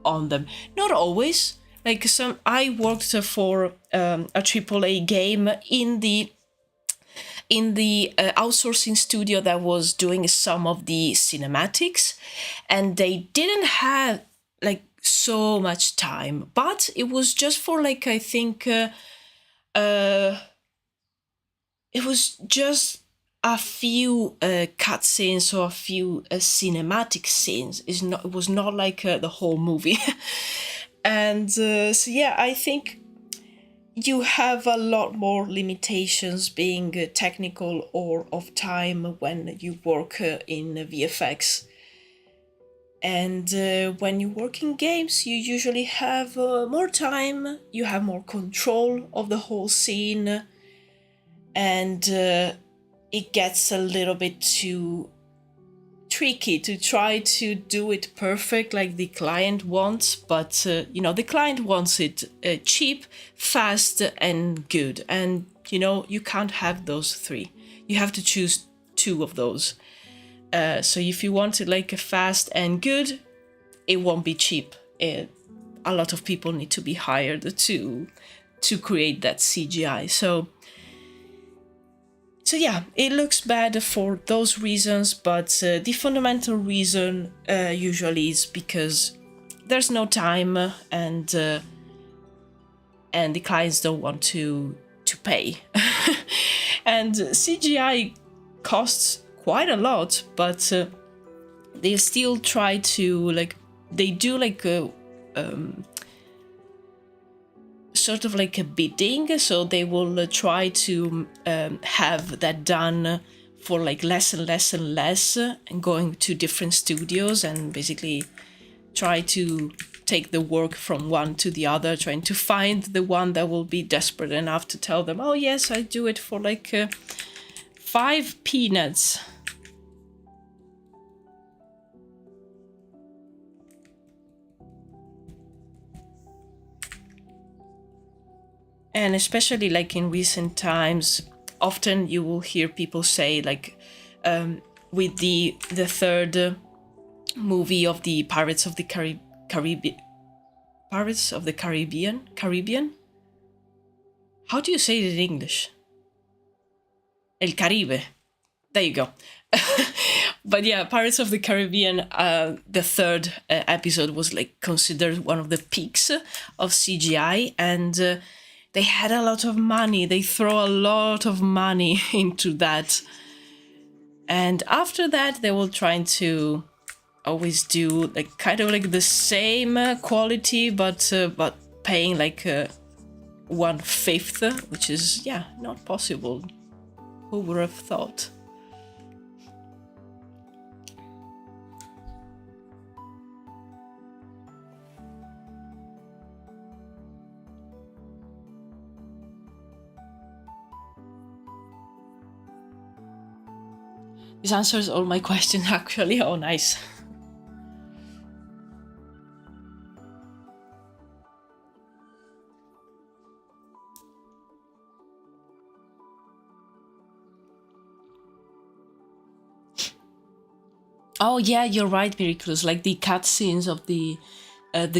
on them. Not always. Like I worked for a AAA game in the outsourcing studio that was doing some of the cinematics, and they didn't have like so much time, but it was just for like, I think it was just a few cutscenes or a few cinematic scenes. It was not like the whole movie. And so yeah, I think you have a lot more limitations being technical or of time when you work in VFX. And when you work in games, you usually have more time, you have more control of the whole scene, and it gets a little bit too tricky to try to do it perfect like the client wants. But the client wants it cheap, fast, and good, and you can't have those three. You have to choose two of those. So if you want it like a fast and good, it won't be cheap. A lot of people need to be hired to create that CGI. So yeah, it looks bad for those reasons, but the fundamental reason usually is because there's no time, and the clients don't want to pay. And CGI costs quite a lot, but they still try to they do sort of like a bidding, so they will try to have that done for like less and less and less, and going to different studios and basically try to take the work from one to the other, trying to find the one that will be desperate enough to tell them, oh yes, I do it for like 5 peanuts. And especially like in recent times, often you will hear people say like with the third movie of the Pirates of the Caribbean. How do you say it in English? El Caribe. There you go. But yeah, Pirates of the Caribbean, the third episode was like considered one of the peaks of CGI, and they had a lot of money. They throw a lot of money into that. And after that, they were trying to always do like kind of like the same quality, but paying like 1/5, which is, yeah, not possible. Who would have thought? This answers all my questions, actually. Oh, nice. Oh yeah, you're right, Miraculous. Like the cutscenes of the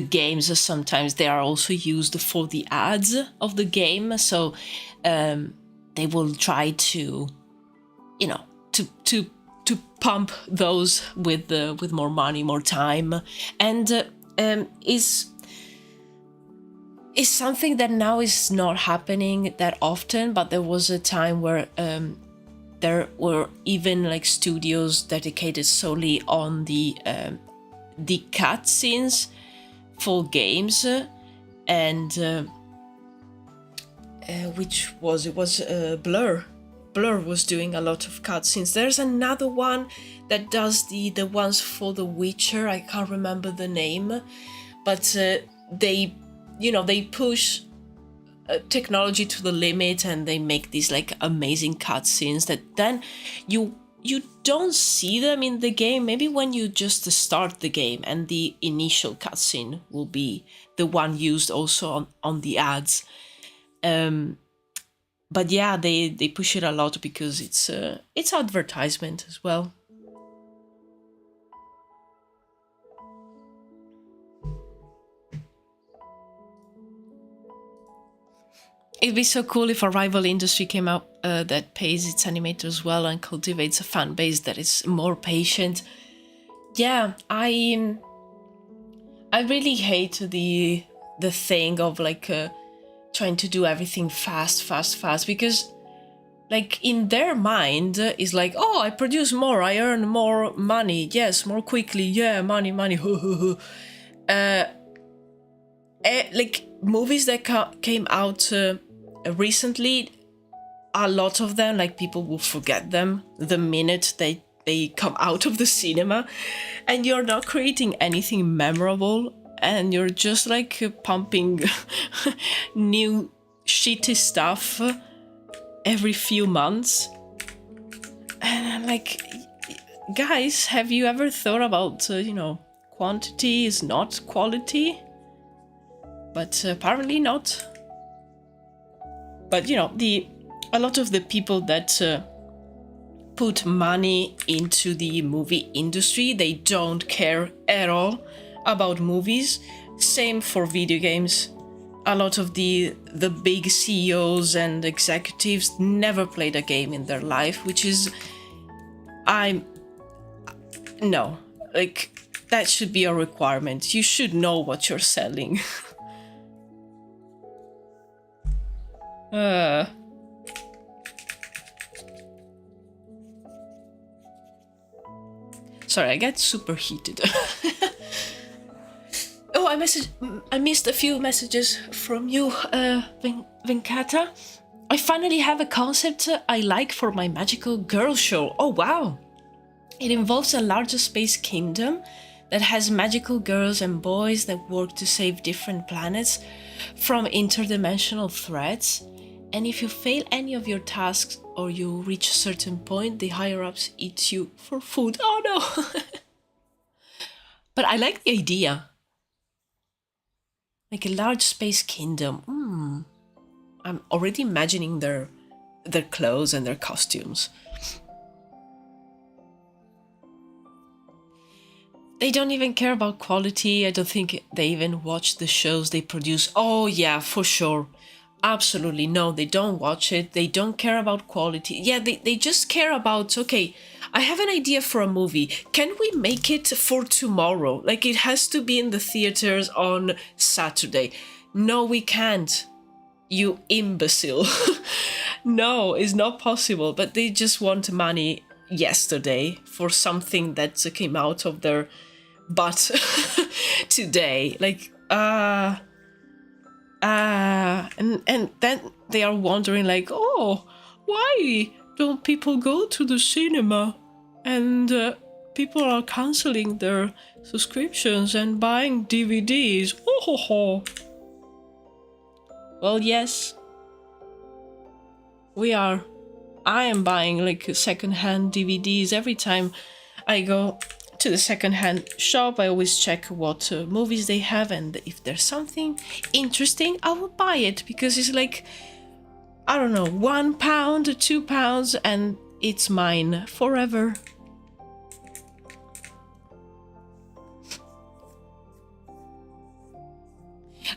games, sometimes they are also used for the ads of the game. So they will try to, to pump those with more money, more time. And is something that now is not happening that often, but there was a time where there were even like studios dedicated solely on the cutscenes for games, and which was Blur. Blur was doing a lot of cutscenes. There's another one that does the ones for The Witcher. I can't remember the name, but they push technology to the limit, and they make these like amazing cutscenes that then you don't see them in the game. Maybe when you just start the game, and the initial cutscene will be the one used also on the ads. But yeah, they push it a lot because it's advertisement as well. It'd be so cool if a rival industry came out that pays its animators well and cultivates a fan base that is more patient. Yeah, I really hate the thing of like trying to do everything fast, because like in their mind is like, oh, I produce more, I earn more money, yes, more quickly, yeah, money. Like movies that came out recently, a lot of them, like people will forget them the minute they come out of the cinema, and you're not creating anything memorable, and you're just like pumping new shitty stuff every few months. And I'm like, guys, have you ever thought about quantity is not quality? But apparently not. But a lot of the people that put money into the movie industry, they don't care at all about movies. Same for video games. A lot of the big CEOs and executives never played a game in their life, which is no, like that should be a requirement. You should know what you're selling. Sorry, I get super heated. Oh, I missed a few messages from you, Venkata. I finally have a concept I like for my magical girl show. Oh, wow. It involves a larger space kingdom that has magical girls and boys that work to save different planets from interdimensional threats. And if you fail any of your tasks or you reach a certain point, the higher-ups eat you for food. Oh no! But I like the idea. Like a large space kingdom. I'm already imagining their clothes and their costumes. They don't even care about quality. I don't think they even watch the shows they produce. Oh yeah, for sure. Absolutely no, they don't watch it. They don't care about quality. Yeah, they just care about, okay, I have an idea for a movie. Can we make it for tomorrow? Like it has to be in the theaters on Saturday. No, we can't. You imbecile. No, it's not possible. But they just want money yesterday for something that came out of their butt today. Like, and then they are wondering like, oh, why don't people go to the cinema? And people are canceling their subscriptions and buying DVDs. Oh ho ho. Well, yes, we are. I am buying like secondhand DVDs every time I go to the secondhand shop. I always check what movies they have, and if there's something interesting, I will buy it, because it's like, I don't know, £1, £2, and it's mine forever.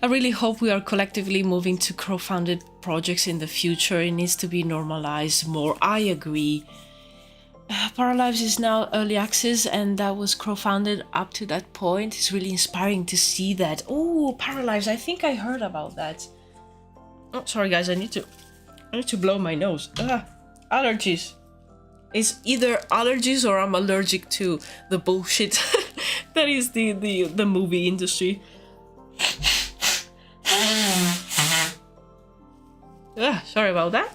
I really hope we are collectively moving to crowdfunded projects in the future. It needs to be normalized more. I agree. Paralives is now early access, and that was crowdfunded up to that point. It's really inspiring to see that. Oh, Paralives, I think I heard about that. Oh, sorry guys, I need to blow my nose. Allergies. It's either allergies or I'm allergic to the bullshit that is the movie industry. Sorry about that.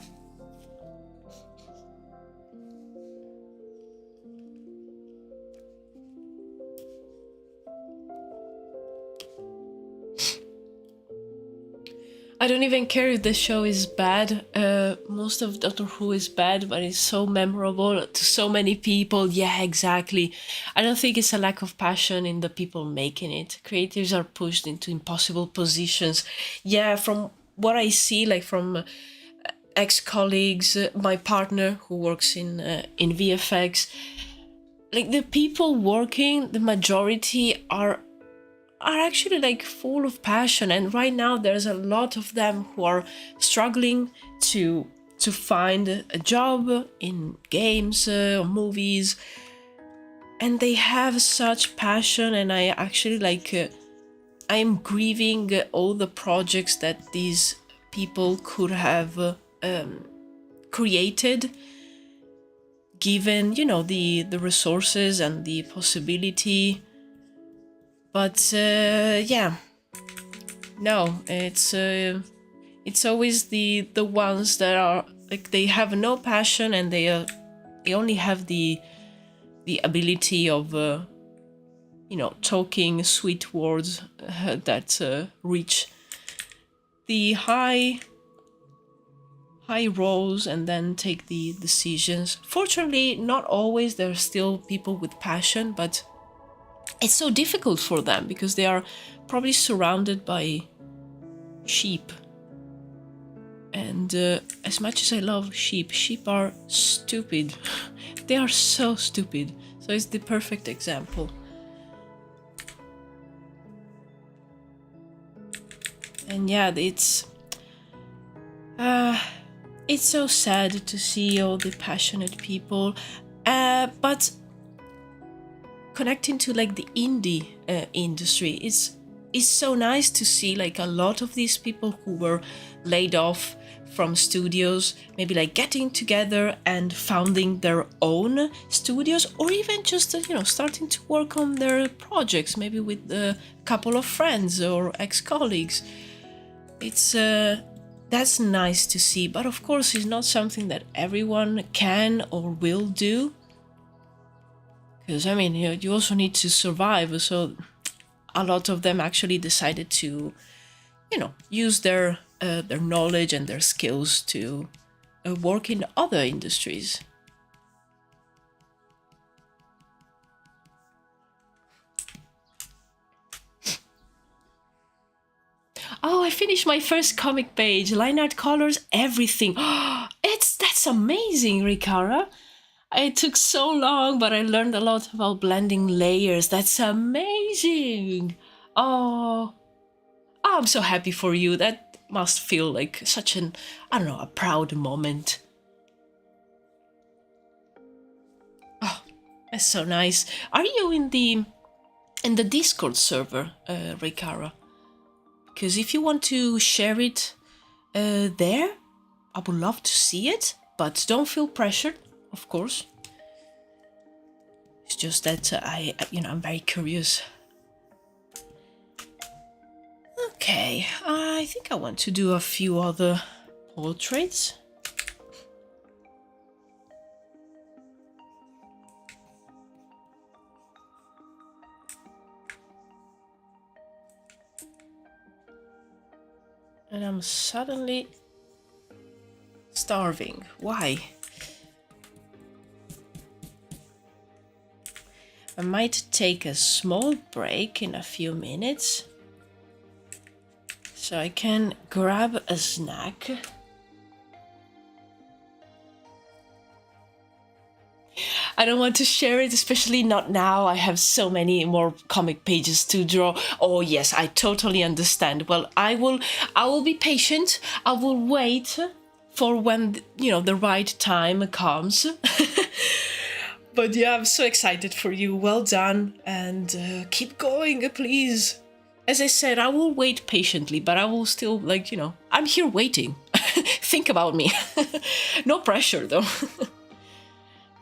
I don't even care if the show is bad. Most of Doctor Who is bad, but it's so memorable to so many people. Yeah, exactly. I don't think it's a lack of passion in the people making it. Creatives are pushed into impossible positions. Yeah, from what I see, like from ex-colleagues, my partner who works in VFX, like the people working, the majority are actually like full of passion, and right now there's a lot of them who are struggling to find a job in games or movies, and they have such passion. And I actually like I am grieving all the projects that these people could have created, given, you know, the resources and the possibility. But yeah, no, it's always the ones that are like they have no passion, and they only have the ability of you know, talking sweet words that reach the high roles and then take the decisions. Fortunately, not always. There are still people with passion, but it's so difficult for them because they are probably surrounded by sheep. And as much as I love sheep are stupid. They are so stupid. So it's the perfect example. And yeah, it's so sad to see all the passionate people, but connecting to like the indie industry, it's so nice to see like a lot of these people who were laid off from studios maybe like getting together and founding their own studios, or even just you know, starting to work on their projects, maybe with a couple of friends or ex-colleagues. It's that's nice to see, but of course it's not something that everyone can or will do, because I mean, you also need to survive. So a lot of them actually decided to, you know, use their knowledge and their skills to work in other industries. Oh, I finished my first comic page. Line art, colors, everything. That's amazing, Rikara. It took so long, but I learned a lot about blending layers. That's amazing. Oh, I'm so happy for you. That must feel like such an, I don't know, a proud moment. Oh, that's so nice. Are you in the Discord server, Rikara? Because if you want to share it there, I would love to see it, but don't feel pressured, of course. It's just that I'm very curious. Okay, I think I want to do a few other portraits. And I'm suddenly starving. Why? I might take a small break in a few minutes so I can grab a snack. I don't want to share it, especially not now. I have so many more comic pages to draw. Oh yes, I totally understand. Well, I will be patient. I will wait for when, you know, the right time comes. But yeah, I'm so excited for you. Well done, and keep going, please. As I said, I will wait patiently, but I will still, like, you know, I'm here waiting. Think about me. No pressure, though.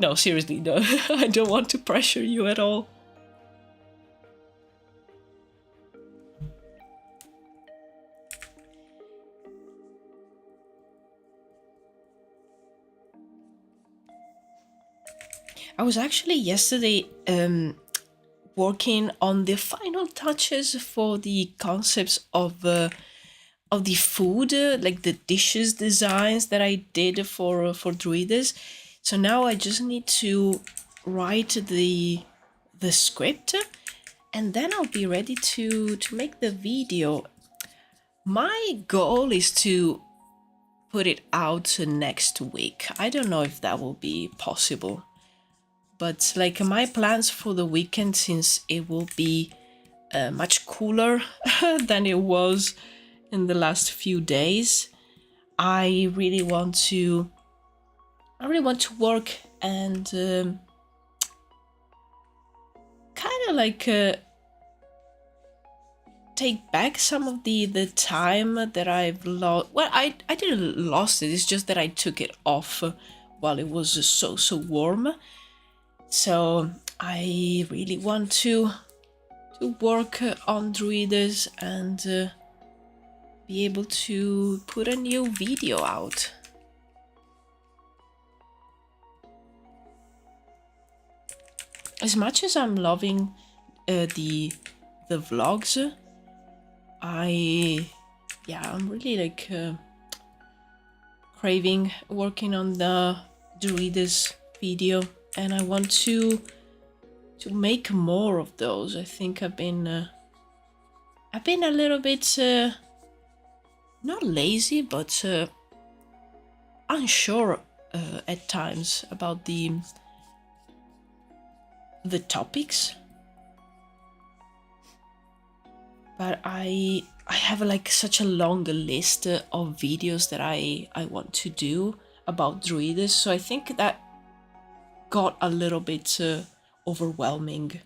No, seriously, no. I don't want to pressure you at all. I was actually yesterday working on the final touches for the concepts of the food, like the dishes designs that I did for Druides. So now I just need to write the script, and then I'll be ready to make the video. My goal is to put it out next week. I don't know if that will be possible, but like my plans for the weekend, since it will be much cooler than it was in the last few days, I really want to work and kind of like take back some of the time that I've lost. Well, I didn't lost it, it's just that I took it off while it was so warm. So I really want to work on Druides and be able to put a new video out. As much as I'm loving the vlogs, I'm really like craving working on the Druides video, and I want to make more of those. I think I've been a little bit not lazy, but unsure at times about the topics. But I have like such a long list of videos that I want to do about Druides, so I think that got a little bit overwhelming.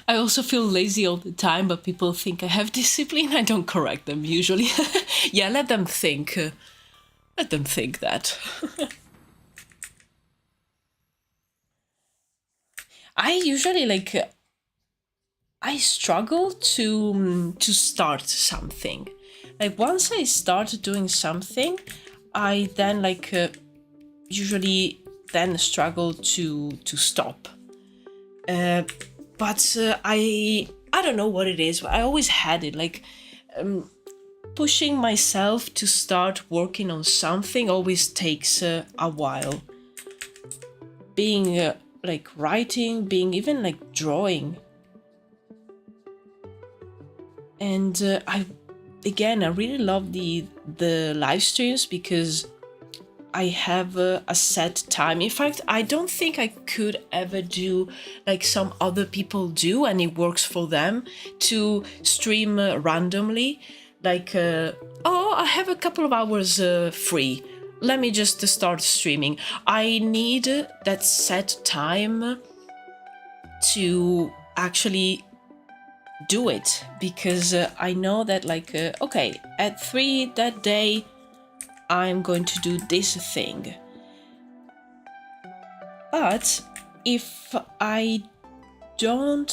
I also feel lazy all the time, but people think I have discipline. I don't correct them usually. Yeah, let them think. Let them think that. I usually like. I struggle to start something. Like once I start doing something, I then like usually then struggle to stop. But I don't know what it is. I always had it like pushing myself to start working on something always takes a while. Being like writing, being even like drawing. And I really love the live streams because I have a set time. In fact, I don't think I could ever do like some other people do and it works for them to stream randomly. Like, oh, I have a couple of hours free. Let me just start streaming. I need that set time to actually do it because I know that like, okay, at 3 that day, I'm going to do this thing. But if I don't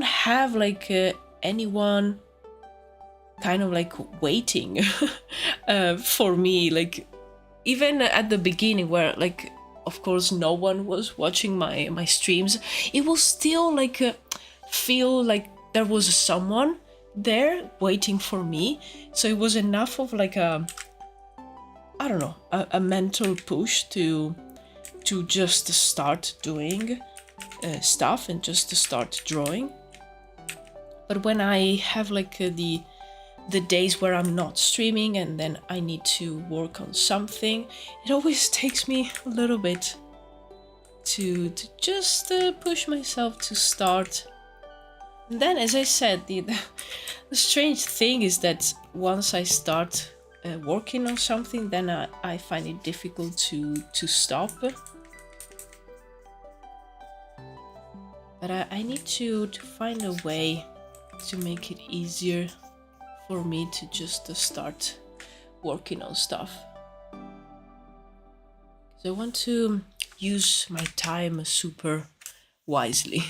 have like anyone kind of like waiting for me, like even at the beginning where like of course no one was watching my streams, it will still like feel like there was someone there waiting for me. So it was enough of like a, I don't know, a mental push to just start doing stuff and just to start drawing. But when I have like the days where I'm not streaming and then I need to work on something, it always takes me a little bit to just push myself to start. And then, as I said, the strange thing is that once I start working on something, then I find it difficult to stop. But I need to find a way to make it easier for me to just start working on stuff. So I want to use my time super wisely.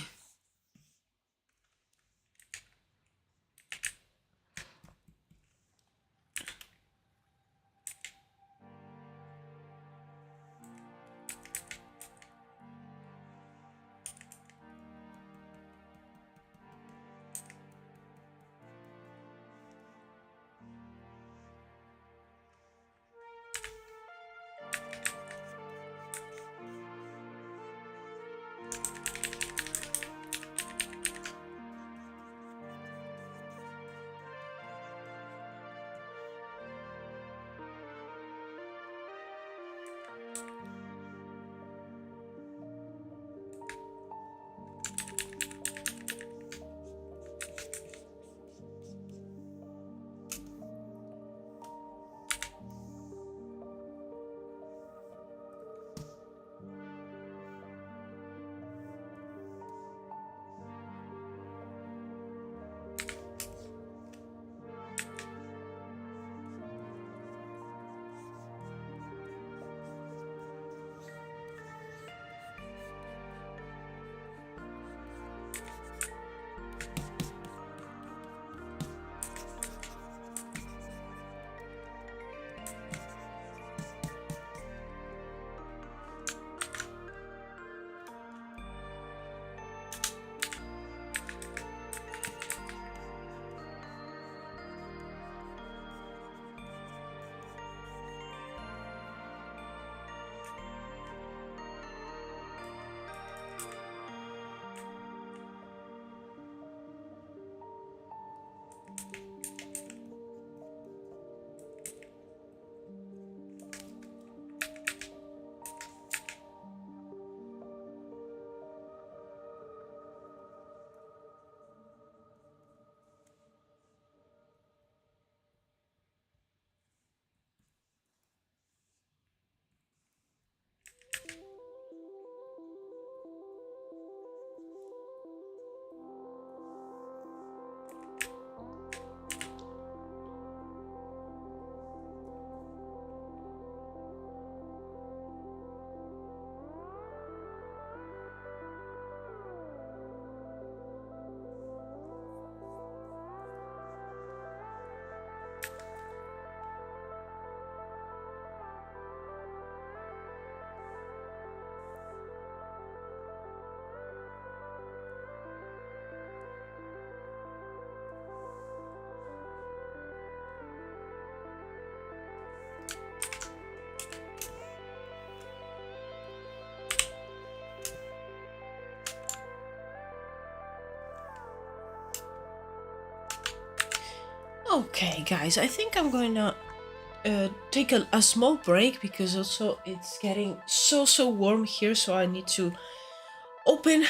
Okay, guys, I think I'm going to take a small break because also it's getting so warm here, so I need to open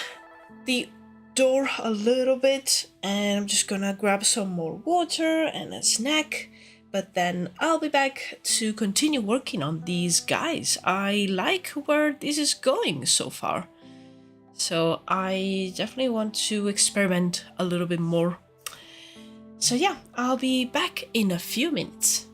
the door a little bit, and I'm just gonna grab some more water and a snack, but then I'll be back to continue working on these guys. I like where this is going so far, so I definitely want to experiment a little bit more. So yeah, I'll be back in a few minutes.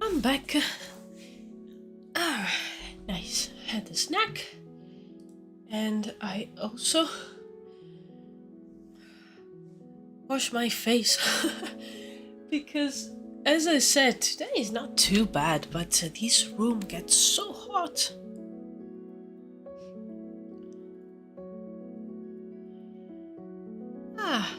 I'm back. Ah, nice. Had a snack. And I also wash my face. Because, as I said, today is not too bad, but this room gets so hot. Ah.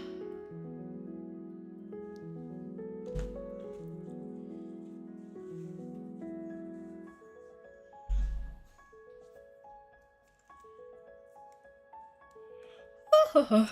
Oh.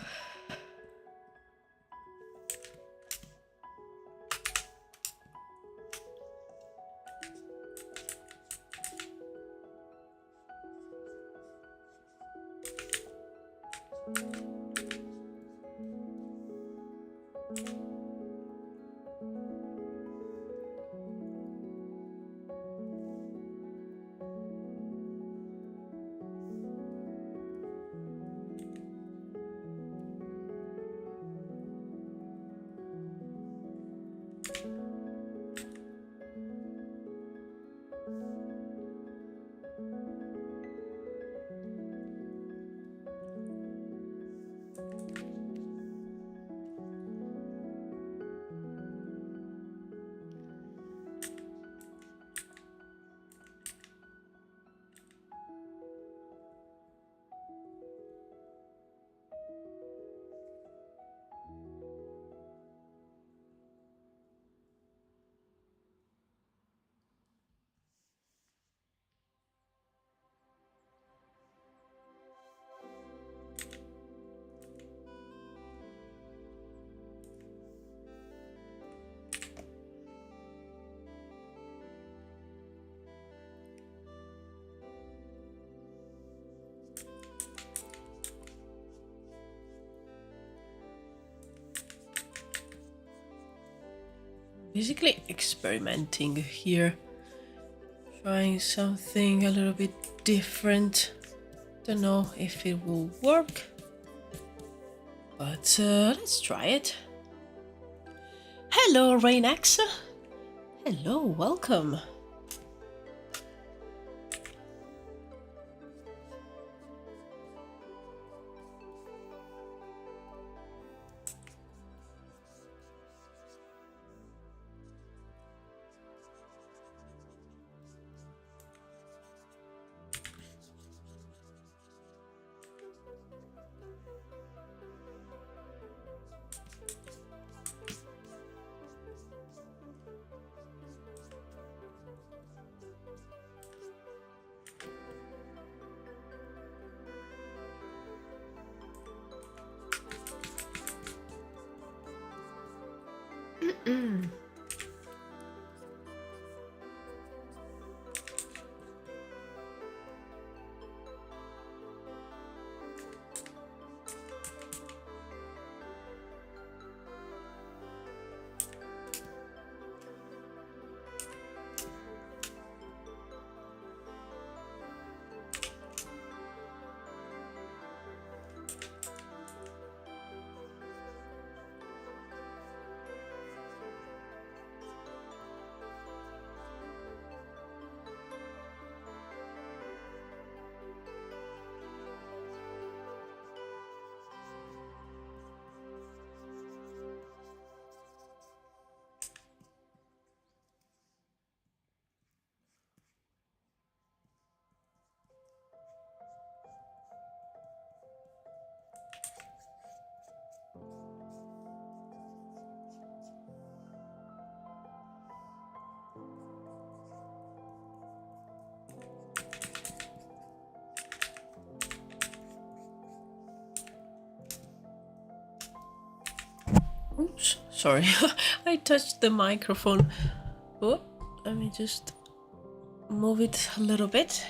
Basically experimenting here, trying something a little bit different. Don't know if it will work, but let's try it. Hello, Rainax. Hello, welcome. Oops, sorry, I touched the microphone. Oh, let me just move it a little bit.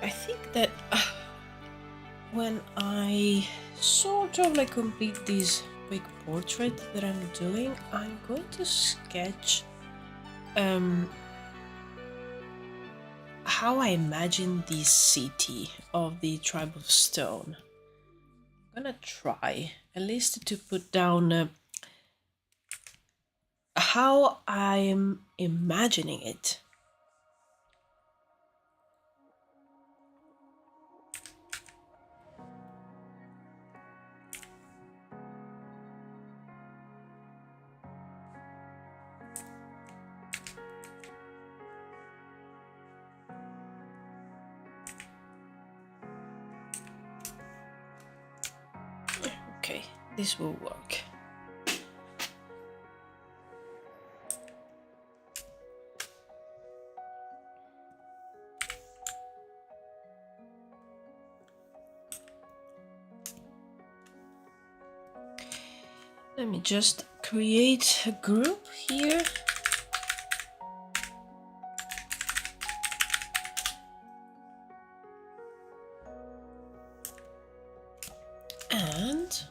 I think that when I sort of like complete this quick portrait that I'm doing, I'm going to sketch how I imagine the city of the Tribe of Stone. I'm gonna try at least to put down how I'm imagining it. Okay, this will work. Let me just create a group here. And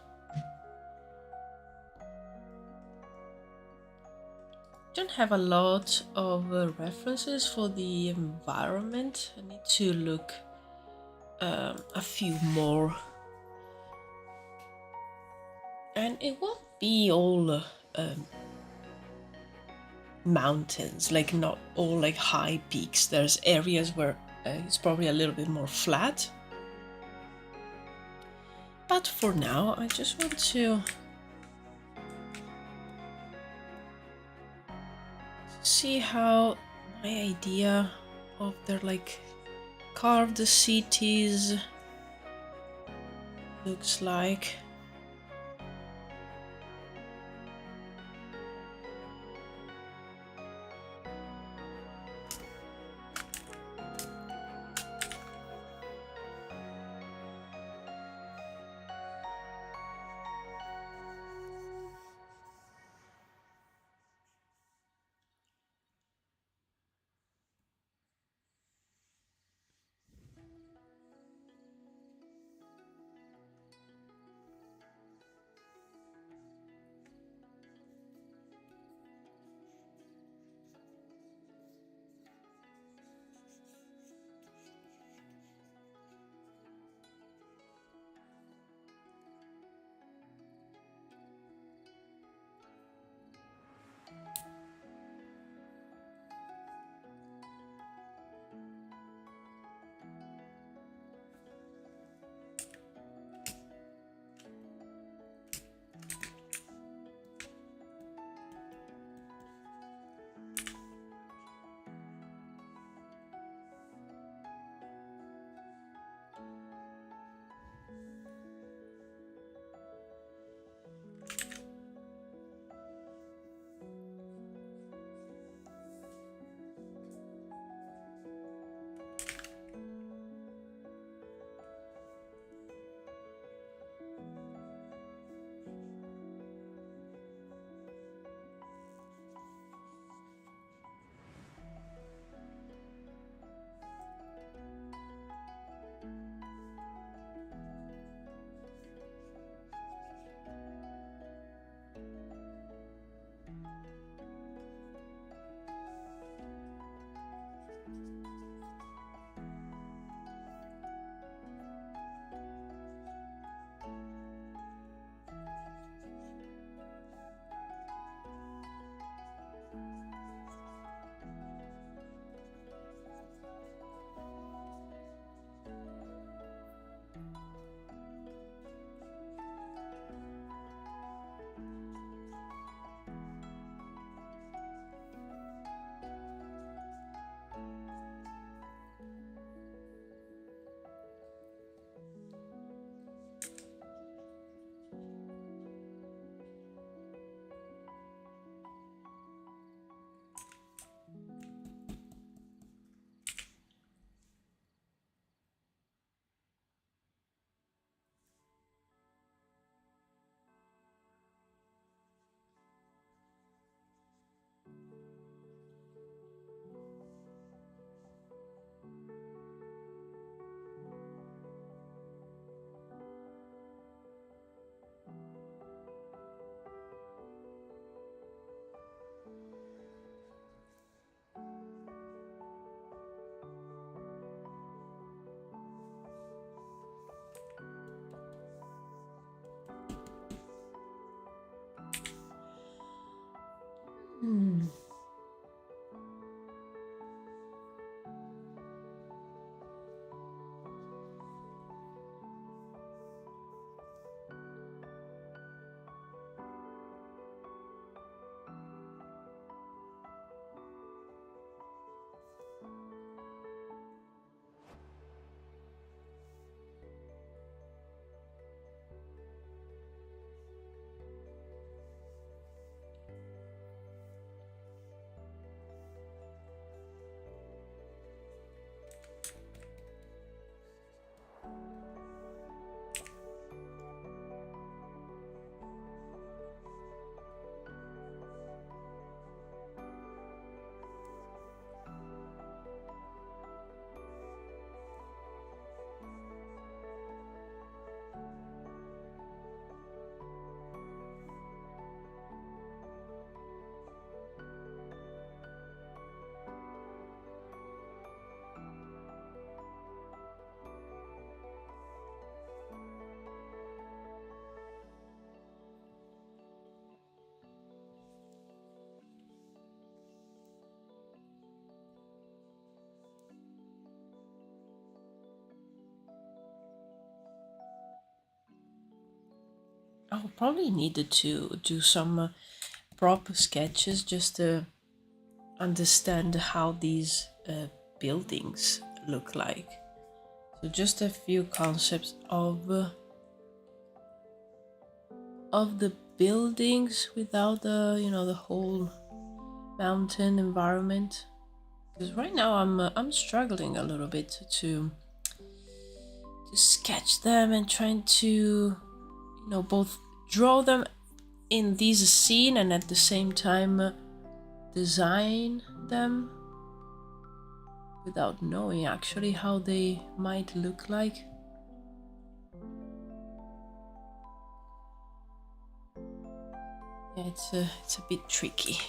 don't have a lot of references for the environment. I need to look a few more. And it won't be all mountains, like not all like high peaks. There's areas where it's probably a little bit more flat. But for now, I just want to see how my idea of their like carved cities looks like. I'll probably need to do some proper sketches just to understand how these buildings look like. So just a few concepts of the buildings without the the whole mountain environment. Because right now I'm struggling a little bit to sketch them and trying to both draw them in this scene and at the same time design them without knowing actually how they might look like. Yeah, it's a bit tricky.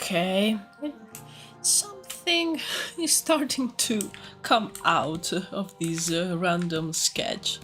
Okay, something is starting to come out of this random sketch.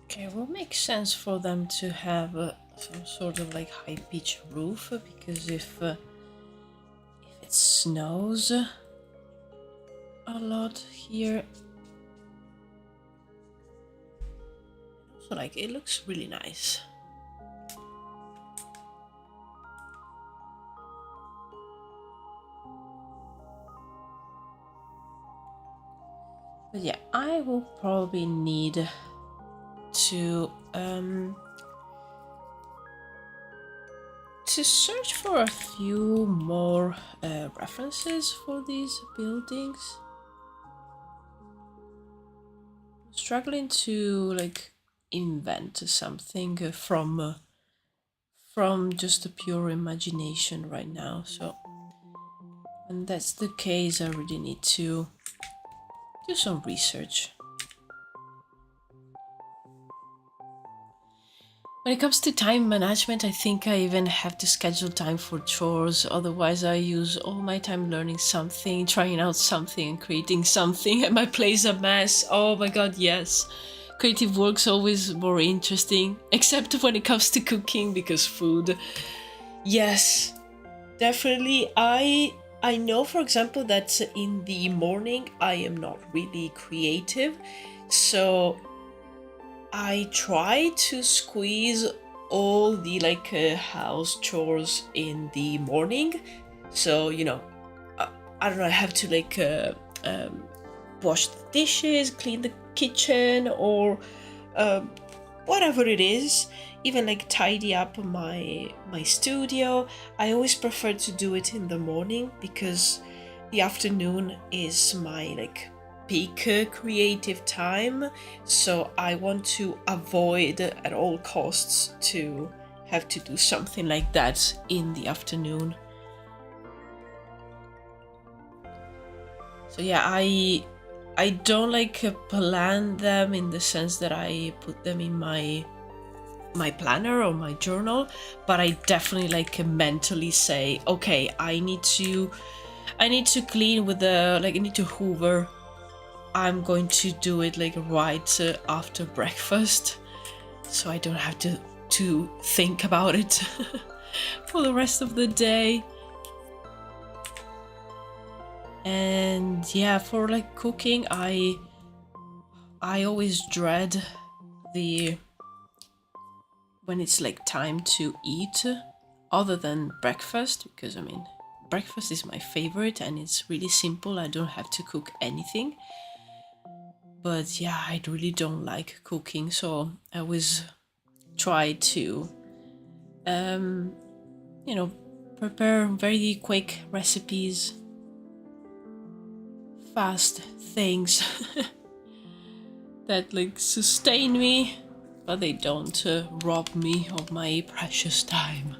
Okay, it will make sense for them to have some sort of like high pitch roof because if it snows a lot here, so like it looks really nice. But yeah, I will probably need to search for a few more references for these buildings. I'm struggling to like invent something from just a pure imagination right now. So when that's the case, I really need to do some research. When it comes to time management, I think I even have to schedule time for chores. Otherwise, I use all my time learning something, trying out something, and creating something, and my play's a mess. Oh my god, yes. Creative work's always more interesting, except when it comes to cooking, because food. Yes, definitely. I know, for example, that in the morning I am not really creative, so I try to squeeze all the like house chores in the morning. So, you know, I don't know, I have to like wash the dishes, clean the kitchen, or whatever it is, even like tidy up my studio. I always prefer to do it in the morning because the afternoon is my like peak creative time, so I want to avoid at all costs to have to do something like that in the afternoon. So yeah, I don't like plan them in the sense that I put them in my planner or my journal, but I definitely like mentally say, okay, I need to clean with the like I need to hoover. I'm going to do it like right after breakfast, so I don't have to think about it for the rest of the day. And yeah, for like cooking, I always dread the when it's like time to eat, other than breakfast, because I mean breakfast is my favorite and it's really simple. I don't have to cook anything. But yeah, I really don't like cooking, so I always try to you know, prepare very quick recipes, fast things that like sustain me, but they don't rob me of my precious time.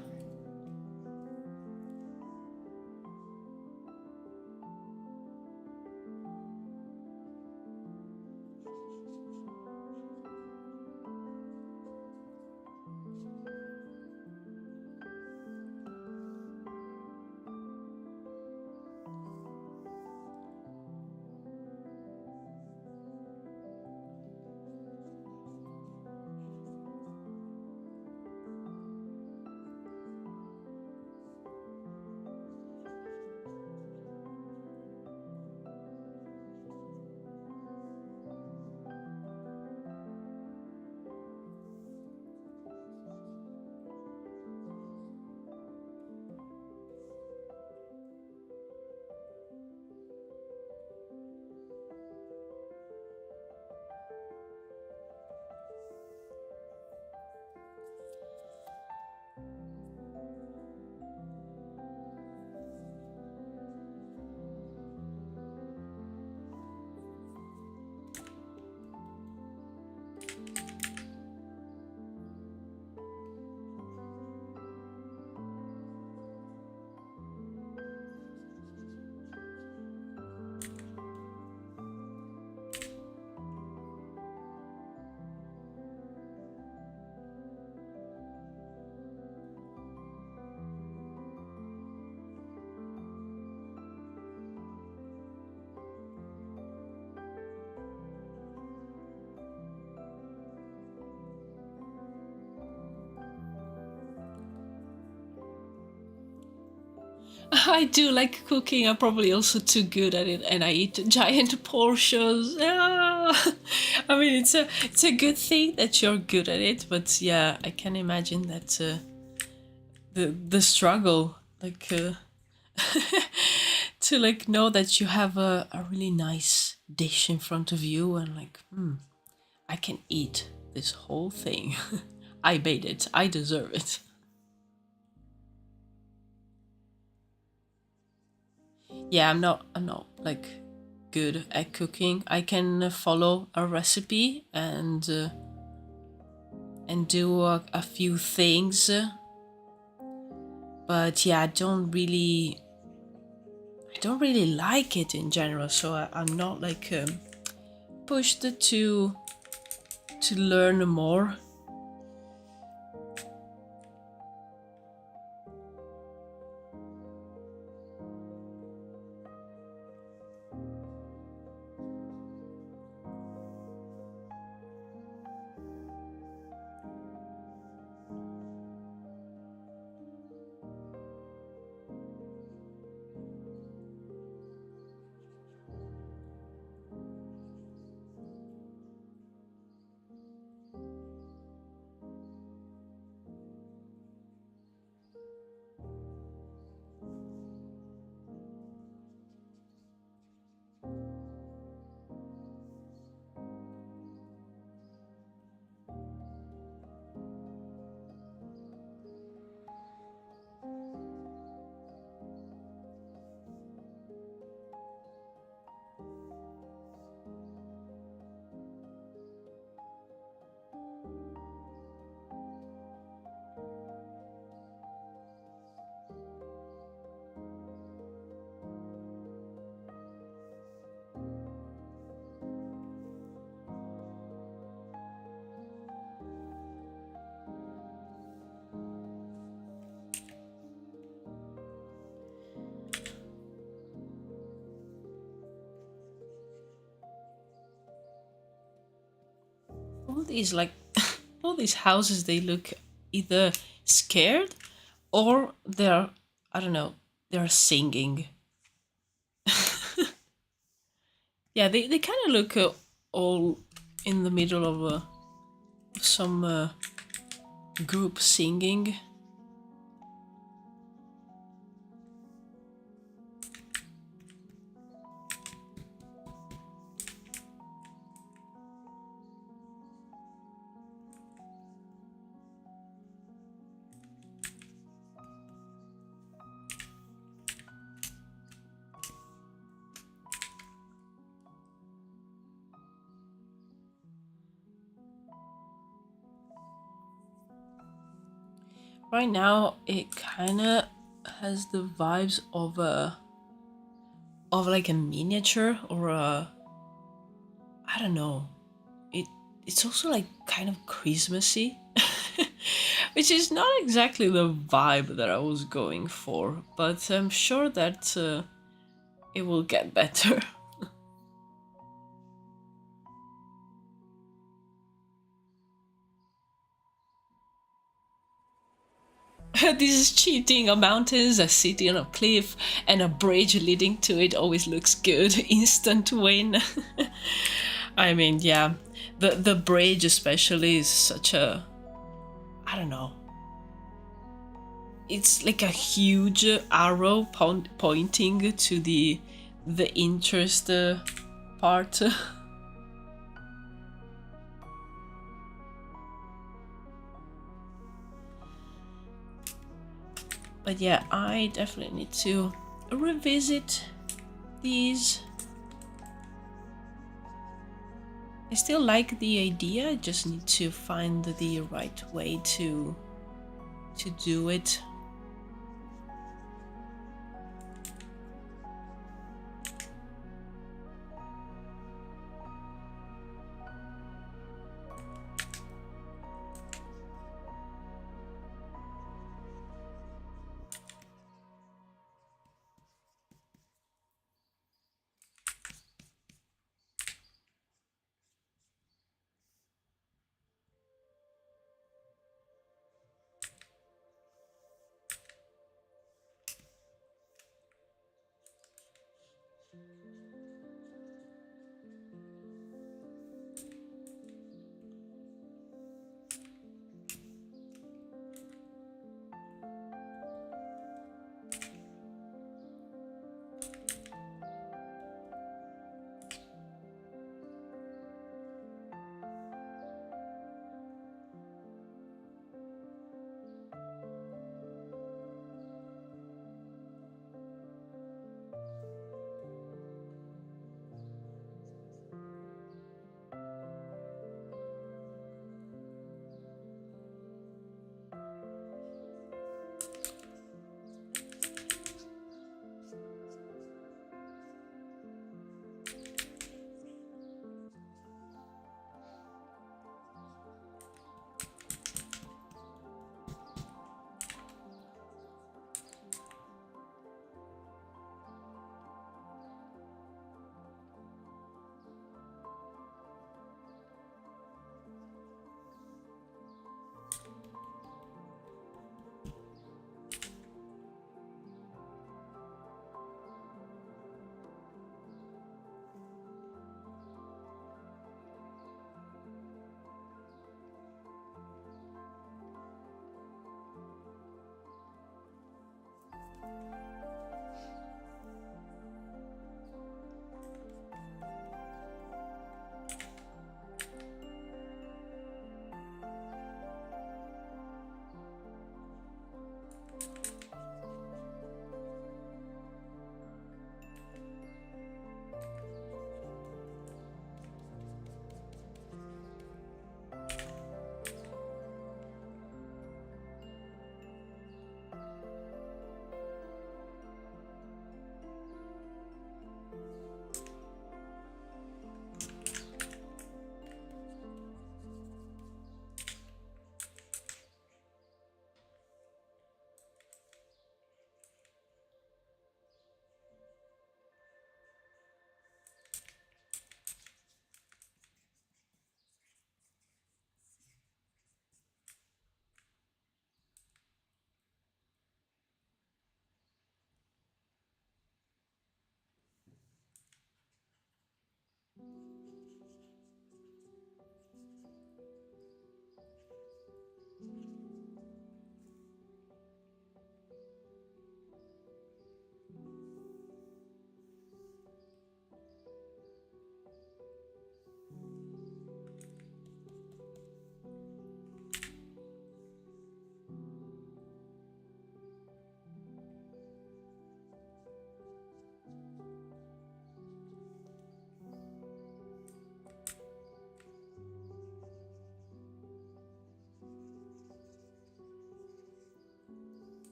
I do like cooking. I'm probably also too good at it, and I eat giant portions. Ah! I mean, it's a good thing that you're good at it, but yeah, I can imagine that the struggle, like to like know that you have a really nice dish in front of you, and like, I can eat this whole thing. I made it. I deserve it. Yeah, I'm not like good at cooking. I can follow a recipe and do a few things, but yeah, I don't really like it in general. So I'm not like pushed to learn more. All these like all these houses, they look either scared or they're, I don't know, they're singing. Yeah, they kind of look all in the middle of some group singing. Right now, it kind of has the vibes of like a miniature or a, I don't know. It's also like kind of Christmassy, which is not exactly the vibe that I was going for, but I'm sure that it will get better. This is cheating. A mountain, a city on a cliff, and a bridge leading to it always looks good. Instant win. I mean, yeah, the bridge especially is such a, I don't know. It's like a huge arrow pointing to the interest part. But yeah, I definitely need to revisit these. I still like the idea, I just need to find the right way to do it.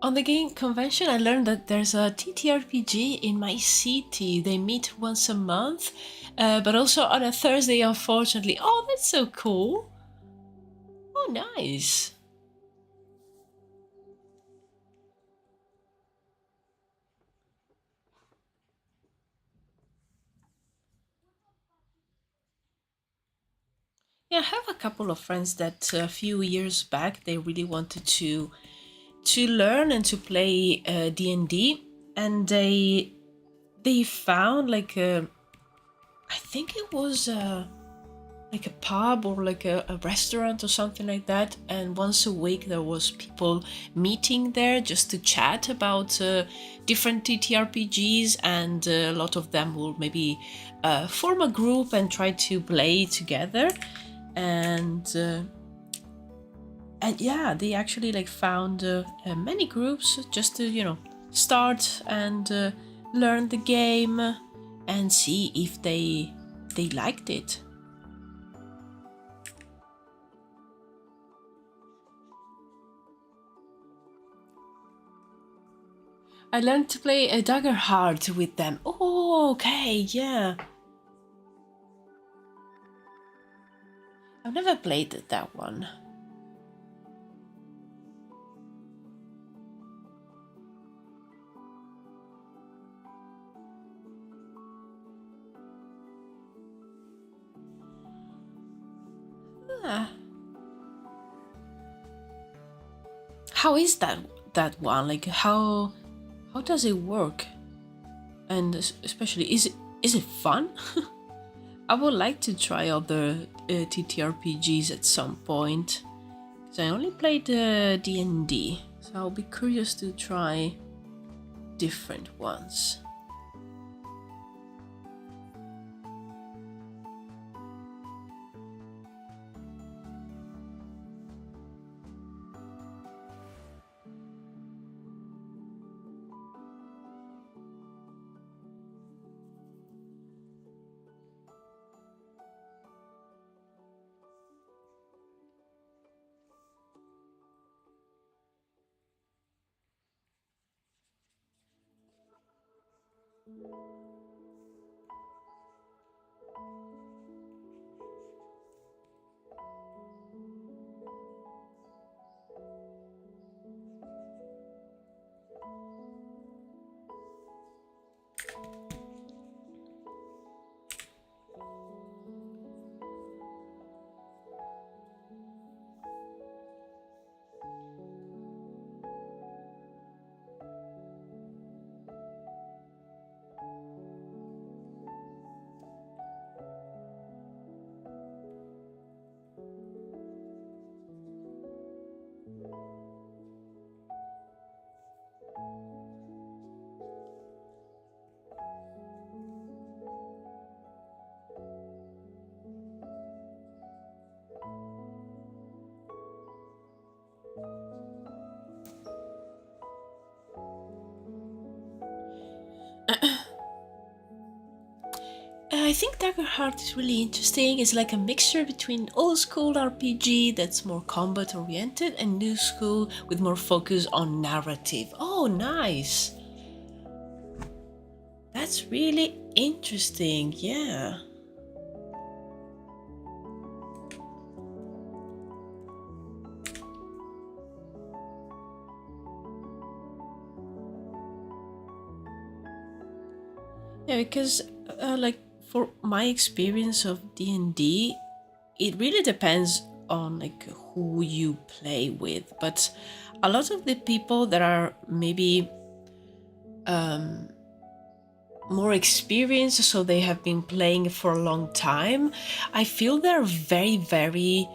On the game convention, I learned that there's a TTRPG in my city. They meet once a month, but also on a Thursday, unfortunately. Oh, that's so cool. Oh, nice. Yeah, I have a couple of friends that a few years back they really wanted to learn and to play D&D, and they they found like I think it was like a pub or like a restaurant or something like that, and once a week there was people meeting there just to chat about different TTRPGs, and a lot of them will maybe form a group and try to play together, and yeah, they actually like found many groups just to, you know, start and learn the game and see if they liked it. I learned to play a Dagger Heart with them. Oh, okay, yeah. I've never played that one. Ah. How is that one? Like how does it work? And especially, is it fun? I would like to try other TTRPGs at some point, because I only played D&D, so I'll be curious to try different ones. I think Dagger Heart is really interesting. It's like a mixture between old school RPG that's more combat oriented and new school with more focus on narrative. Oh, nice! That's really interesting, yeah. Yeah, because like for my experience of D&D, it really depends on like who you play with, but a lot of the people that are maybe more experienced, so they have been playing for a long time, I feel they're very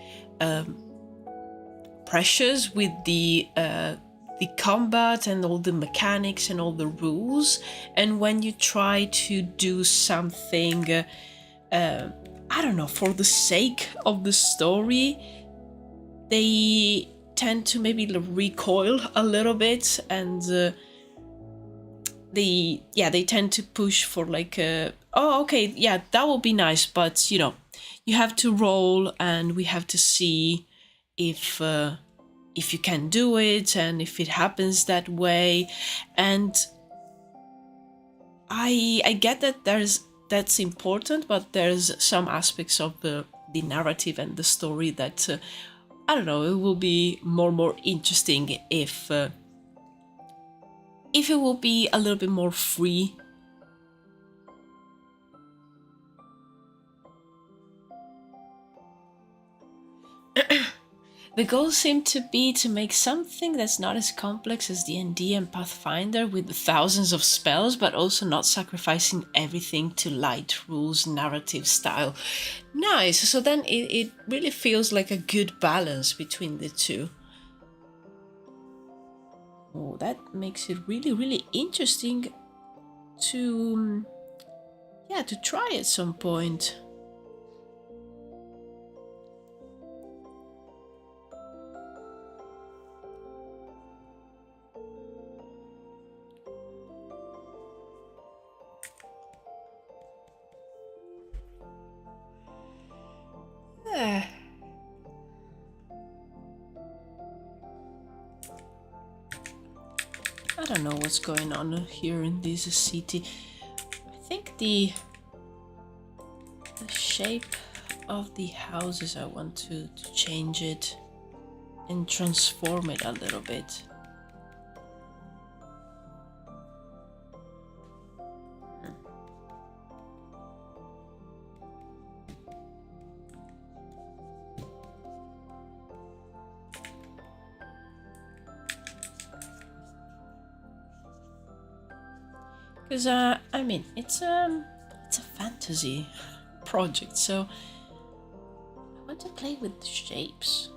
precious with the combat and all the mechanics and all the rules, and when you try to do something I don't know, for the sake of the story, they tend to maybe recoil a little bit, and they tend to push for like oh, okay, yeah, that would be nice, but you know, you have to roll and we have to see if you can do it and if it happens that way. And I get that that's important, but there's some aspects of the narrative and the story that I don't know, it will be more interesting if it will be a little bit more free. The goal seemed to be to make something that's not as complex as D&D and Pathfinder with thousands of spells, but also not sacrificing everything to light rules, narrative style. Nice. So then it really feels like a good balance between the two. Oh, that makes it really, really interesting to, yeah, to try at some point. I don't know what's going on here in this city. I think the shape of the houses, I want to change it and transform it a little bit. Because I mean, it's a fantasy project, so I want to play with the shapes.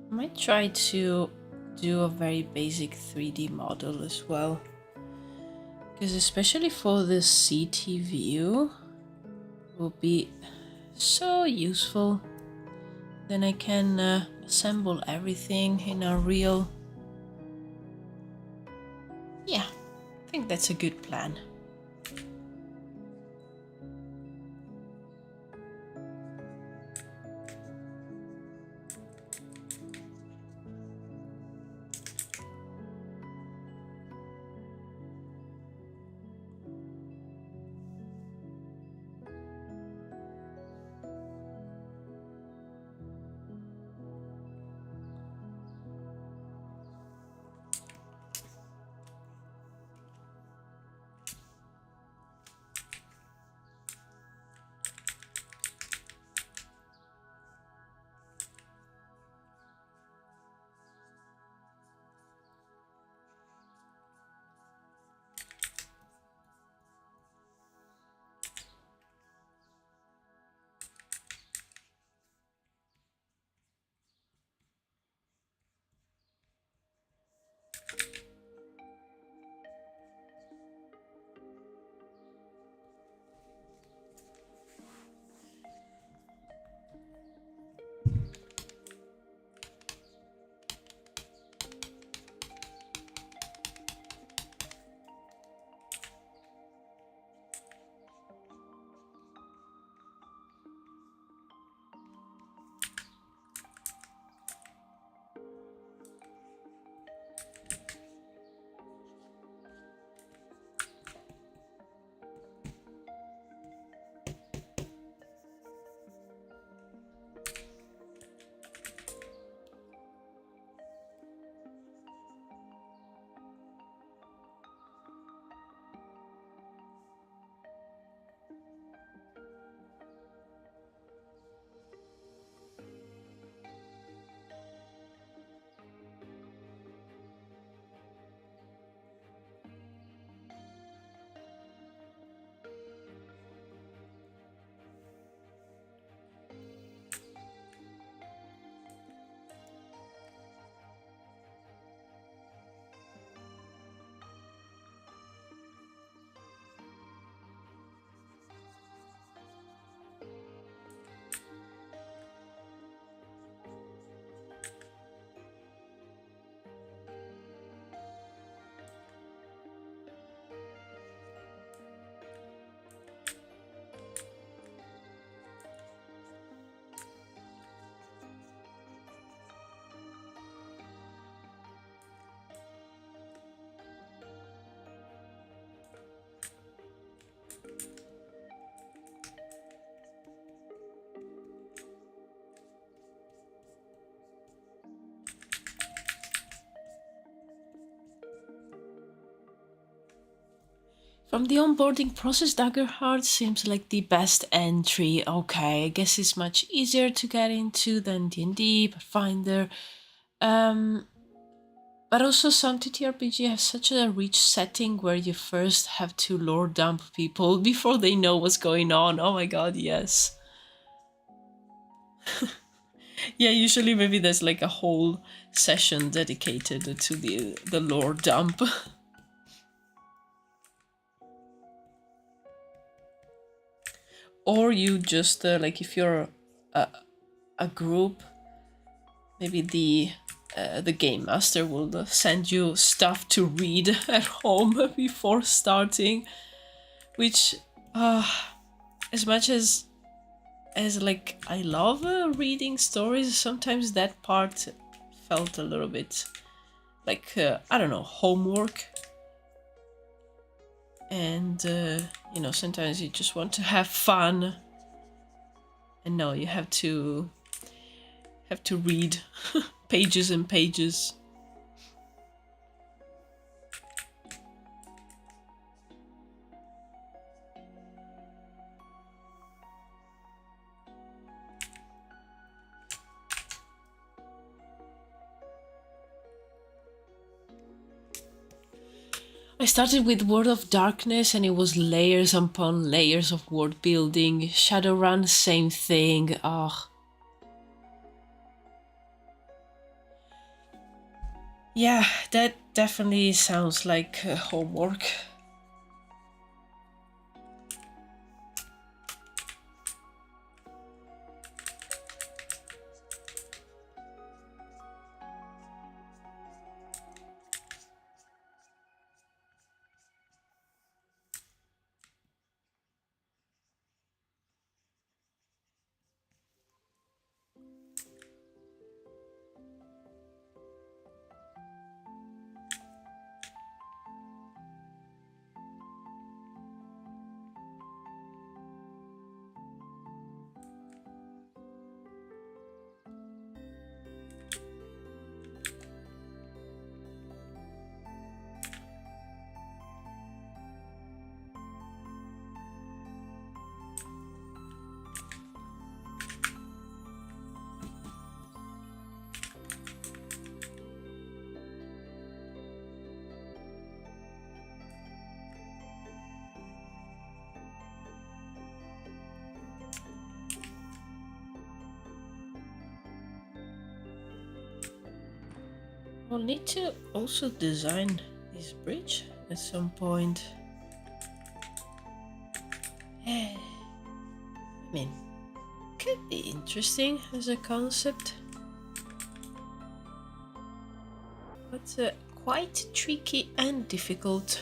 I might try to do a very basic 3D model as well, because especially for the city view will be so useful. Then I can assemble everything in Unreal. Yeah, I think that's a good plan. From the onboarding process, Daggerheart seems like the best entry. Okay, I guess it's much easier to get into than D&D, Pathfinder. But also some TTRPG have such a rich setting where you first have to lore dump people before they know what's going on. Oh my god, yes. Yeah, usually maybe there's like a whole session dedicated to the lore dump. Or you just, like if you're a group, maybe the game master will send you stuff to read at home before starting, which as much as like I love reading stories, sometimes that part felt a little bit like I don't know, homework. And you know, sometimes you just want to have fun, and no, you have to read pages and pages. I started with World of Darkness and it was layers upon layers of world building. Shadowrun, same thing. Oh. Yeah, that definitely sounds like homework. We'll need to also design this bridge at some point. I mean, could be interesting as a concept, but quite tricky and difficult.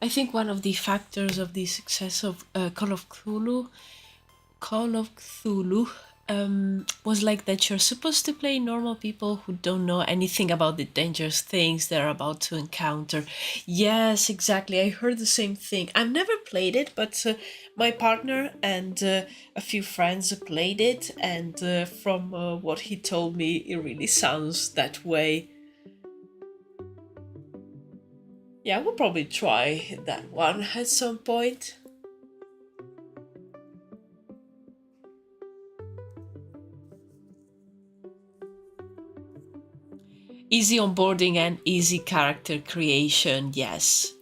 I think one of the factors of the success of Call of Cthulhu was like that you're supposed to play normal people who don't know anything about the dangerous things they're about to encounter. Yes, exactly. I heard the same thing. I've never played it, but my partner and a few friends played it, and from what he told me, it really sounds that way. Yeah, we'll probably try that one at some point. Easy onboarding and easy character creation, yes.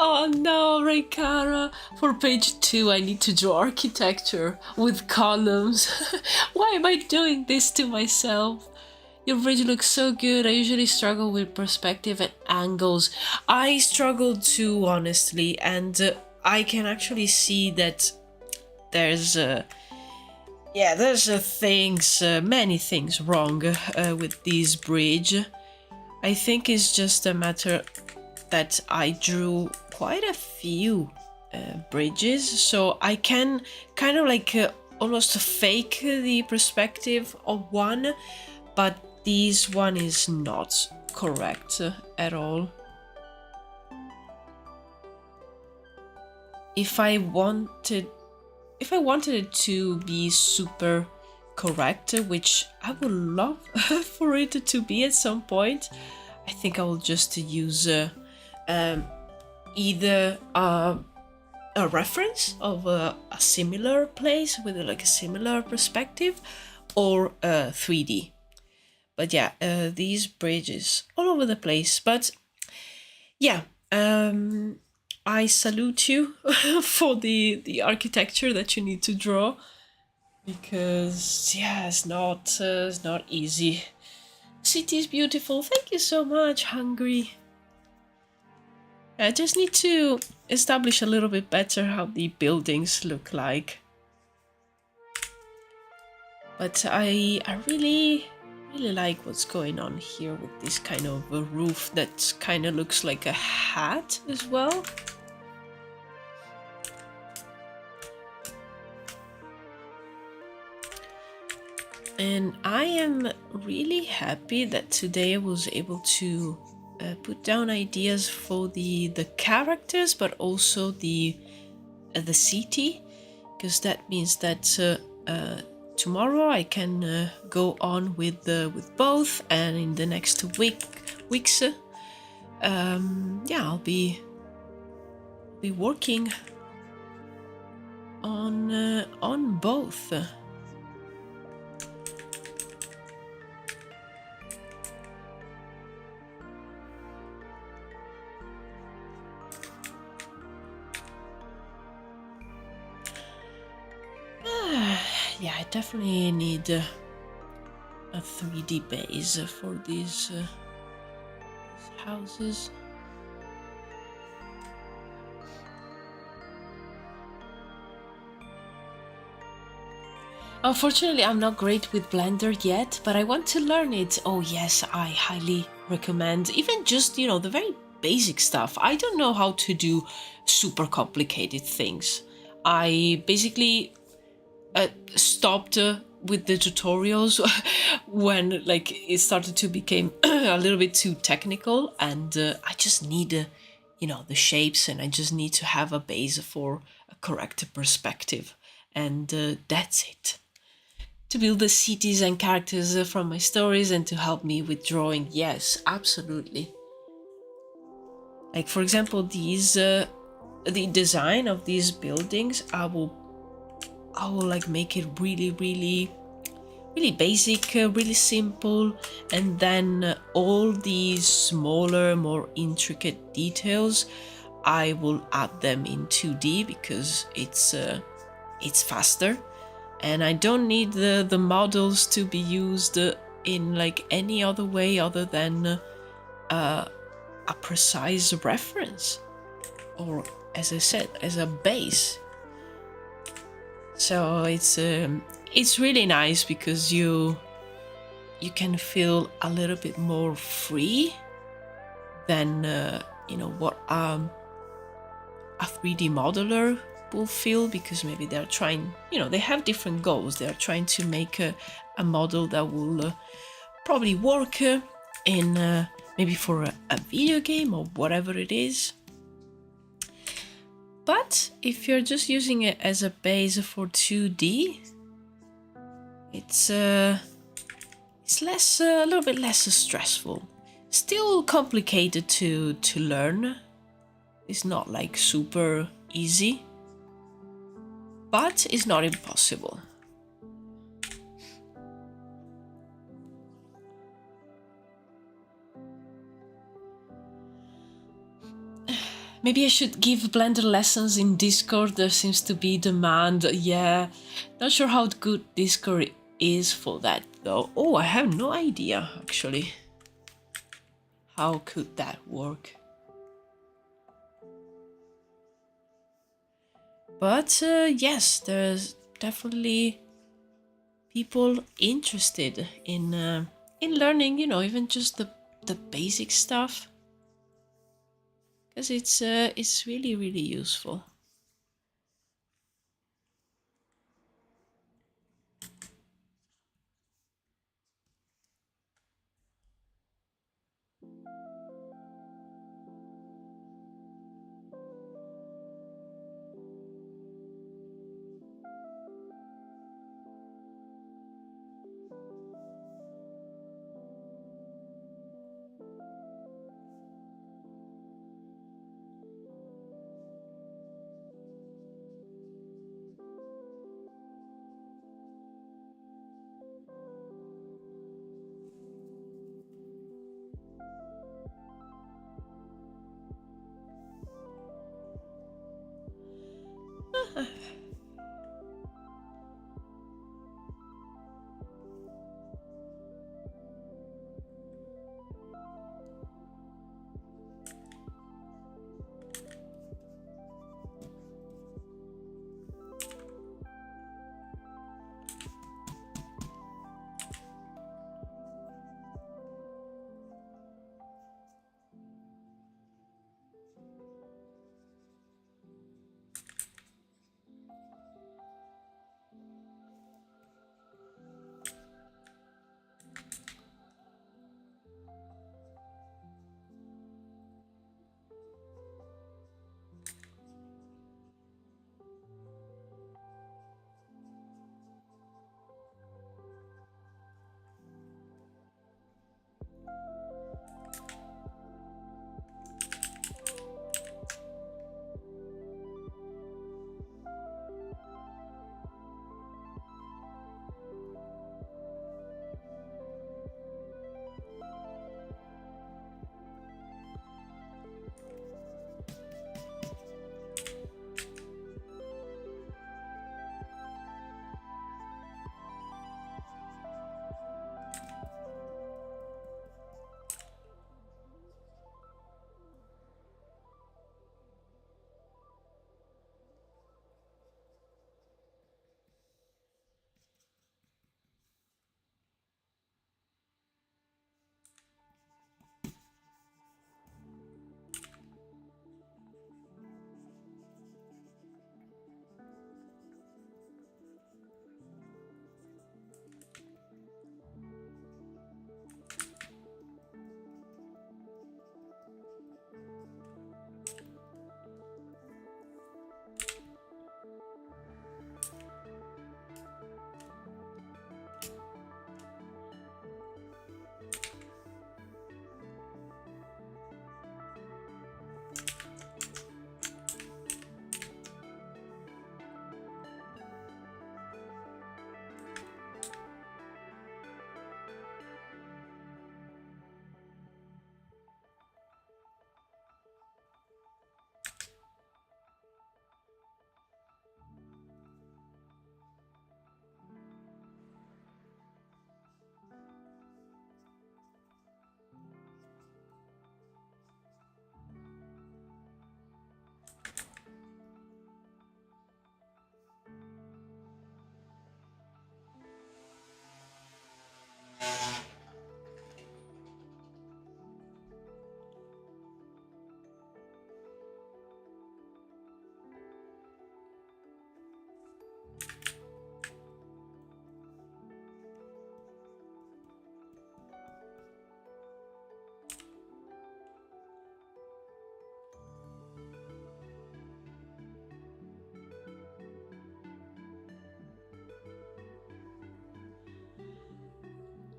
Oh no, Reikara. For page 2 I need to draw architecture with columns. Why am I doing this to myself? Your bridge looks so good. I usually struggle with perspective and angles. I struggle too, honestly, and I can actually see that there's many things wrong with this bridge. I think it's just a matter that I drew quite a few bridges, so I can kind of like almost fake the perspective of one, but this one is not correct at all. If I wanted it to be super correct, which I would love for it to be at some point, I think I will just use either a reference of a similar place with like a similar perspective, or 3D. But yeah, these bridges all over the place. But yeah, I salute you for the architecture that you need to draw, because yeah, it's not easy. City is beautiful. Thank you so much, Hungry. I just need to establish a little bit better how the buildings look like. But I really like what's going on here with this kind of a roof that kind of looks like a hat as well. And I am really happy that today I was able to put down ideas for the characters, but also the city, because that means that tomorrow I can go on with both, and in the next weeks, yeah, I'll be working on both. Yeah, I definitely need a 3D base for these houses. Unfortunately, I'm not great with Blender yet, but I want to learn it. Oh yes, I highly recommend. Even just, you know, the very basic stuff. I don't know how to do super complicated things. I basically stopped with the tutorials when like it started to become a little bit too technical, and I just need you know, the shapes, and I just need to have a base for a correct perspective, and that's it. To build the cities and characters from my stories, and to help me with drawing, yes, absolutely. Like for example, these the design of these buildings, I will like make it really basic, really simple, and then all these smaller, more intricate details, I will add them in 2D because it's faster, and I don't need the models to be used in like any other way other than a precise reference, or as I said, as a base. So it's really nice because you can feel a little bit more free than you know, what a 3D modeler will feel, because maybe they're trying, you know, they have different goals. They're trying to make a model that will probably work in maybe for a video game or whatever it is. But if you're just using it as a base for 2D, it's less, a little bit less stressful. Still complicated to learn. It's not like super easy, but it's not impossible. Maybe I should give Blender lessons in Discord. There seems to be demand. Yeah, not sure how good Discord is for that though. Oh, I have no idea actually. How could that work? But yes, there's definitely people interested in learning. You know, even just the basic stuff, because it's really useful.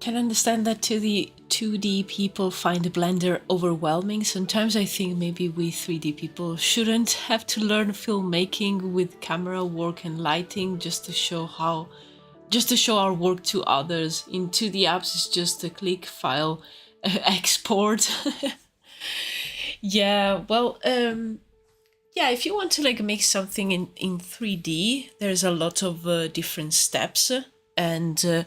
Can understand that to the 2D people find Blender overwhelming. Sometimes I think maybe we 3D people shouldn't have to learn filmmaking with camera work and lighting just to show our work to others. In 2D apps it's just a click, file, export. Yeah, well, yeah, if you want to like make something in 3D, there's a lot of different steps, and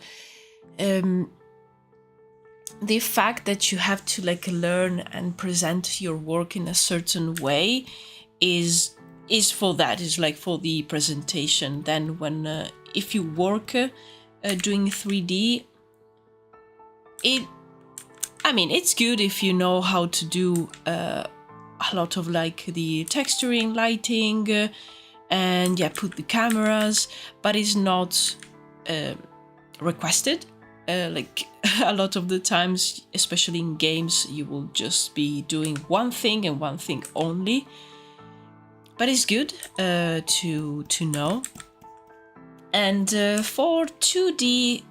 the fact that you have to like learn and present your work in a certain way is for that, is like for the presentation. Then when if you work doing 3D, it's good if you know how to do a lot of like the texturing, lighting, and yeah, put the cameras, but it's not requested. Like a lot of the times, especially in games, you will just be doing one thing and one thing only. But it's good to know. And for 2D,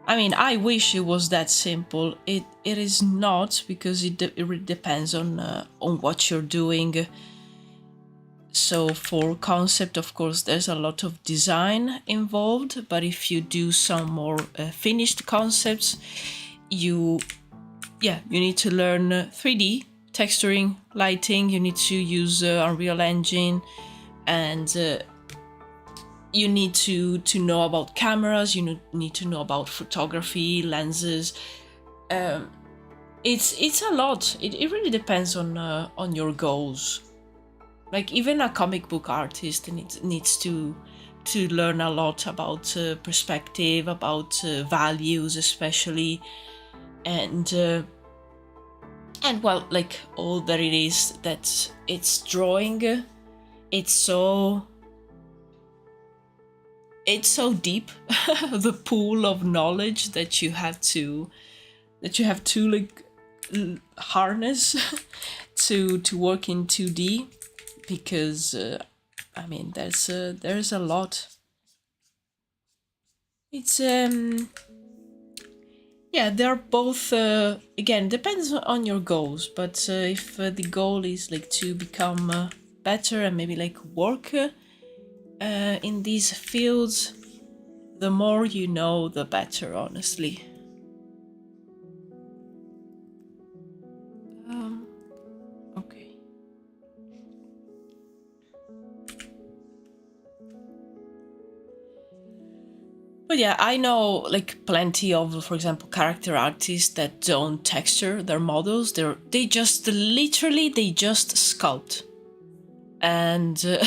I wish it was that simple. It is not, because it really depends on what you're doing. So for concept, of course, there's a lot of design involved, but if you do some more finished concepts, you need to learn 3D, texturing, lighting, you need to use Unreal Engine, and you need to know about cameras, you need to know about photography, lenses. It's a lot. It really depends on your goals. Like even a comic book artist needs to learn a lot about perspective, about values especially, and well, like all that it is that it's drawing, it's so deep, the pool of knowledge that you have to like harness to work in 2D. Because there's a lot. It's they're both again, depends on your goals, but if the goal is like to become better and maybe like work in these fields, the more you know, the better, honestly. Okay. But yeah, I know like plenty of, for example, character artists that don't texture their models. They just literally sculpt and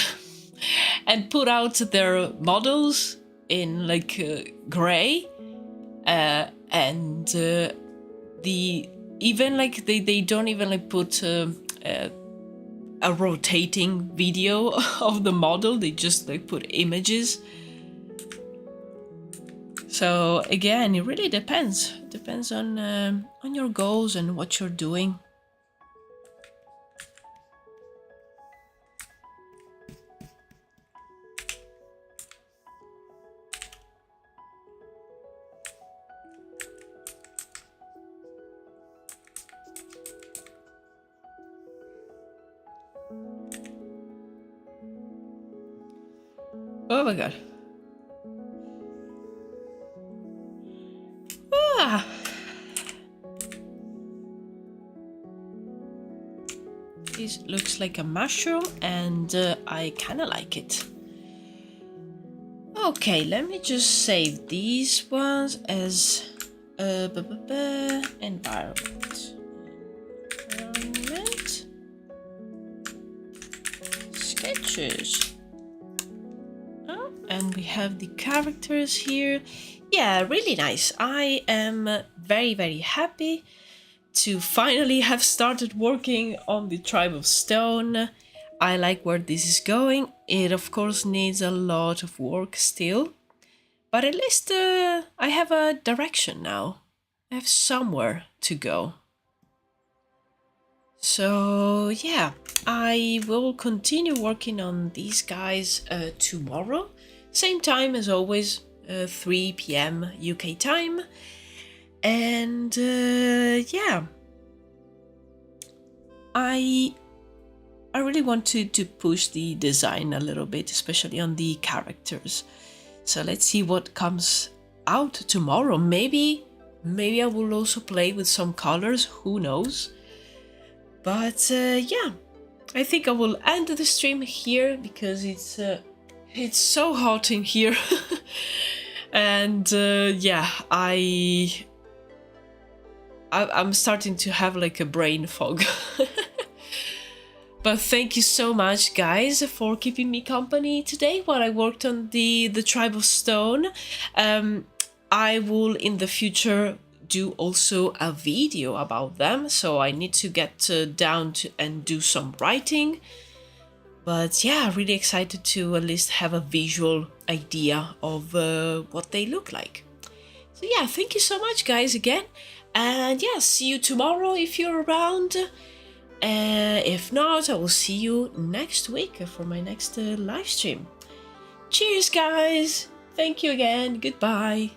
and put out their models in like gray, and the even like they don't even like put a rotating video of the model. They just like put images. So again, it really depends on your goals and what you're doing. Oh my god. This looks like a mushroom, and I kind of like it. Okay, let me just save these ones as environment. Sketches. Oh, and we have the characters here. Yeah, really nice. I am very, very happy to finally have started working on the Tribe of Stone. I like where this is going. It of course needs a lot of work still, but at least I have a direction now. I have somewhere to go. So yeah, I will continue working on these guys tomorrow. Same time as always, 3 p.m. UK time. And yeah, I really want to push the design a little bit, especially on the characters. So let's see what comes out tomorrow. Maybe I will also play with some colors, who knows. But yeah, I think I will end the stream here because it's so hot in here. And yeah, I'm starting to have like a brain fog. But thank you so much, guys, for keeping me company today while I worked on the Tribe of Stone. I will in the future do also a video about them, so I need to get down to and do some writing. But yeah, really excited to at least have a visual idea of what they look like. So yeah, thank you so much, guys, again. And yeah, see you tomorrow if you're around. If not, I will see you next week for my next live stream. Cheers, guys. Thank you again. Goodbye.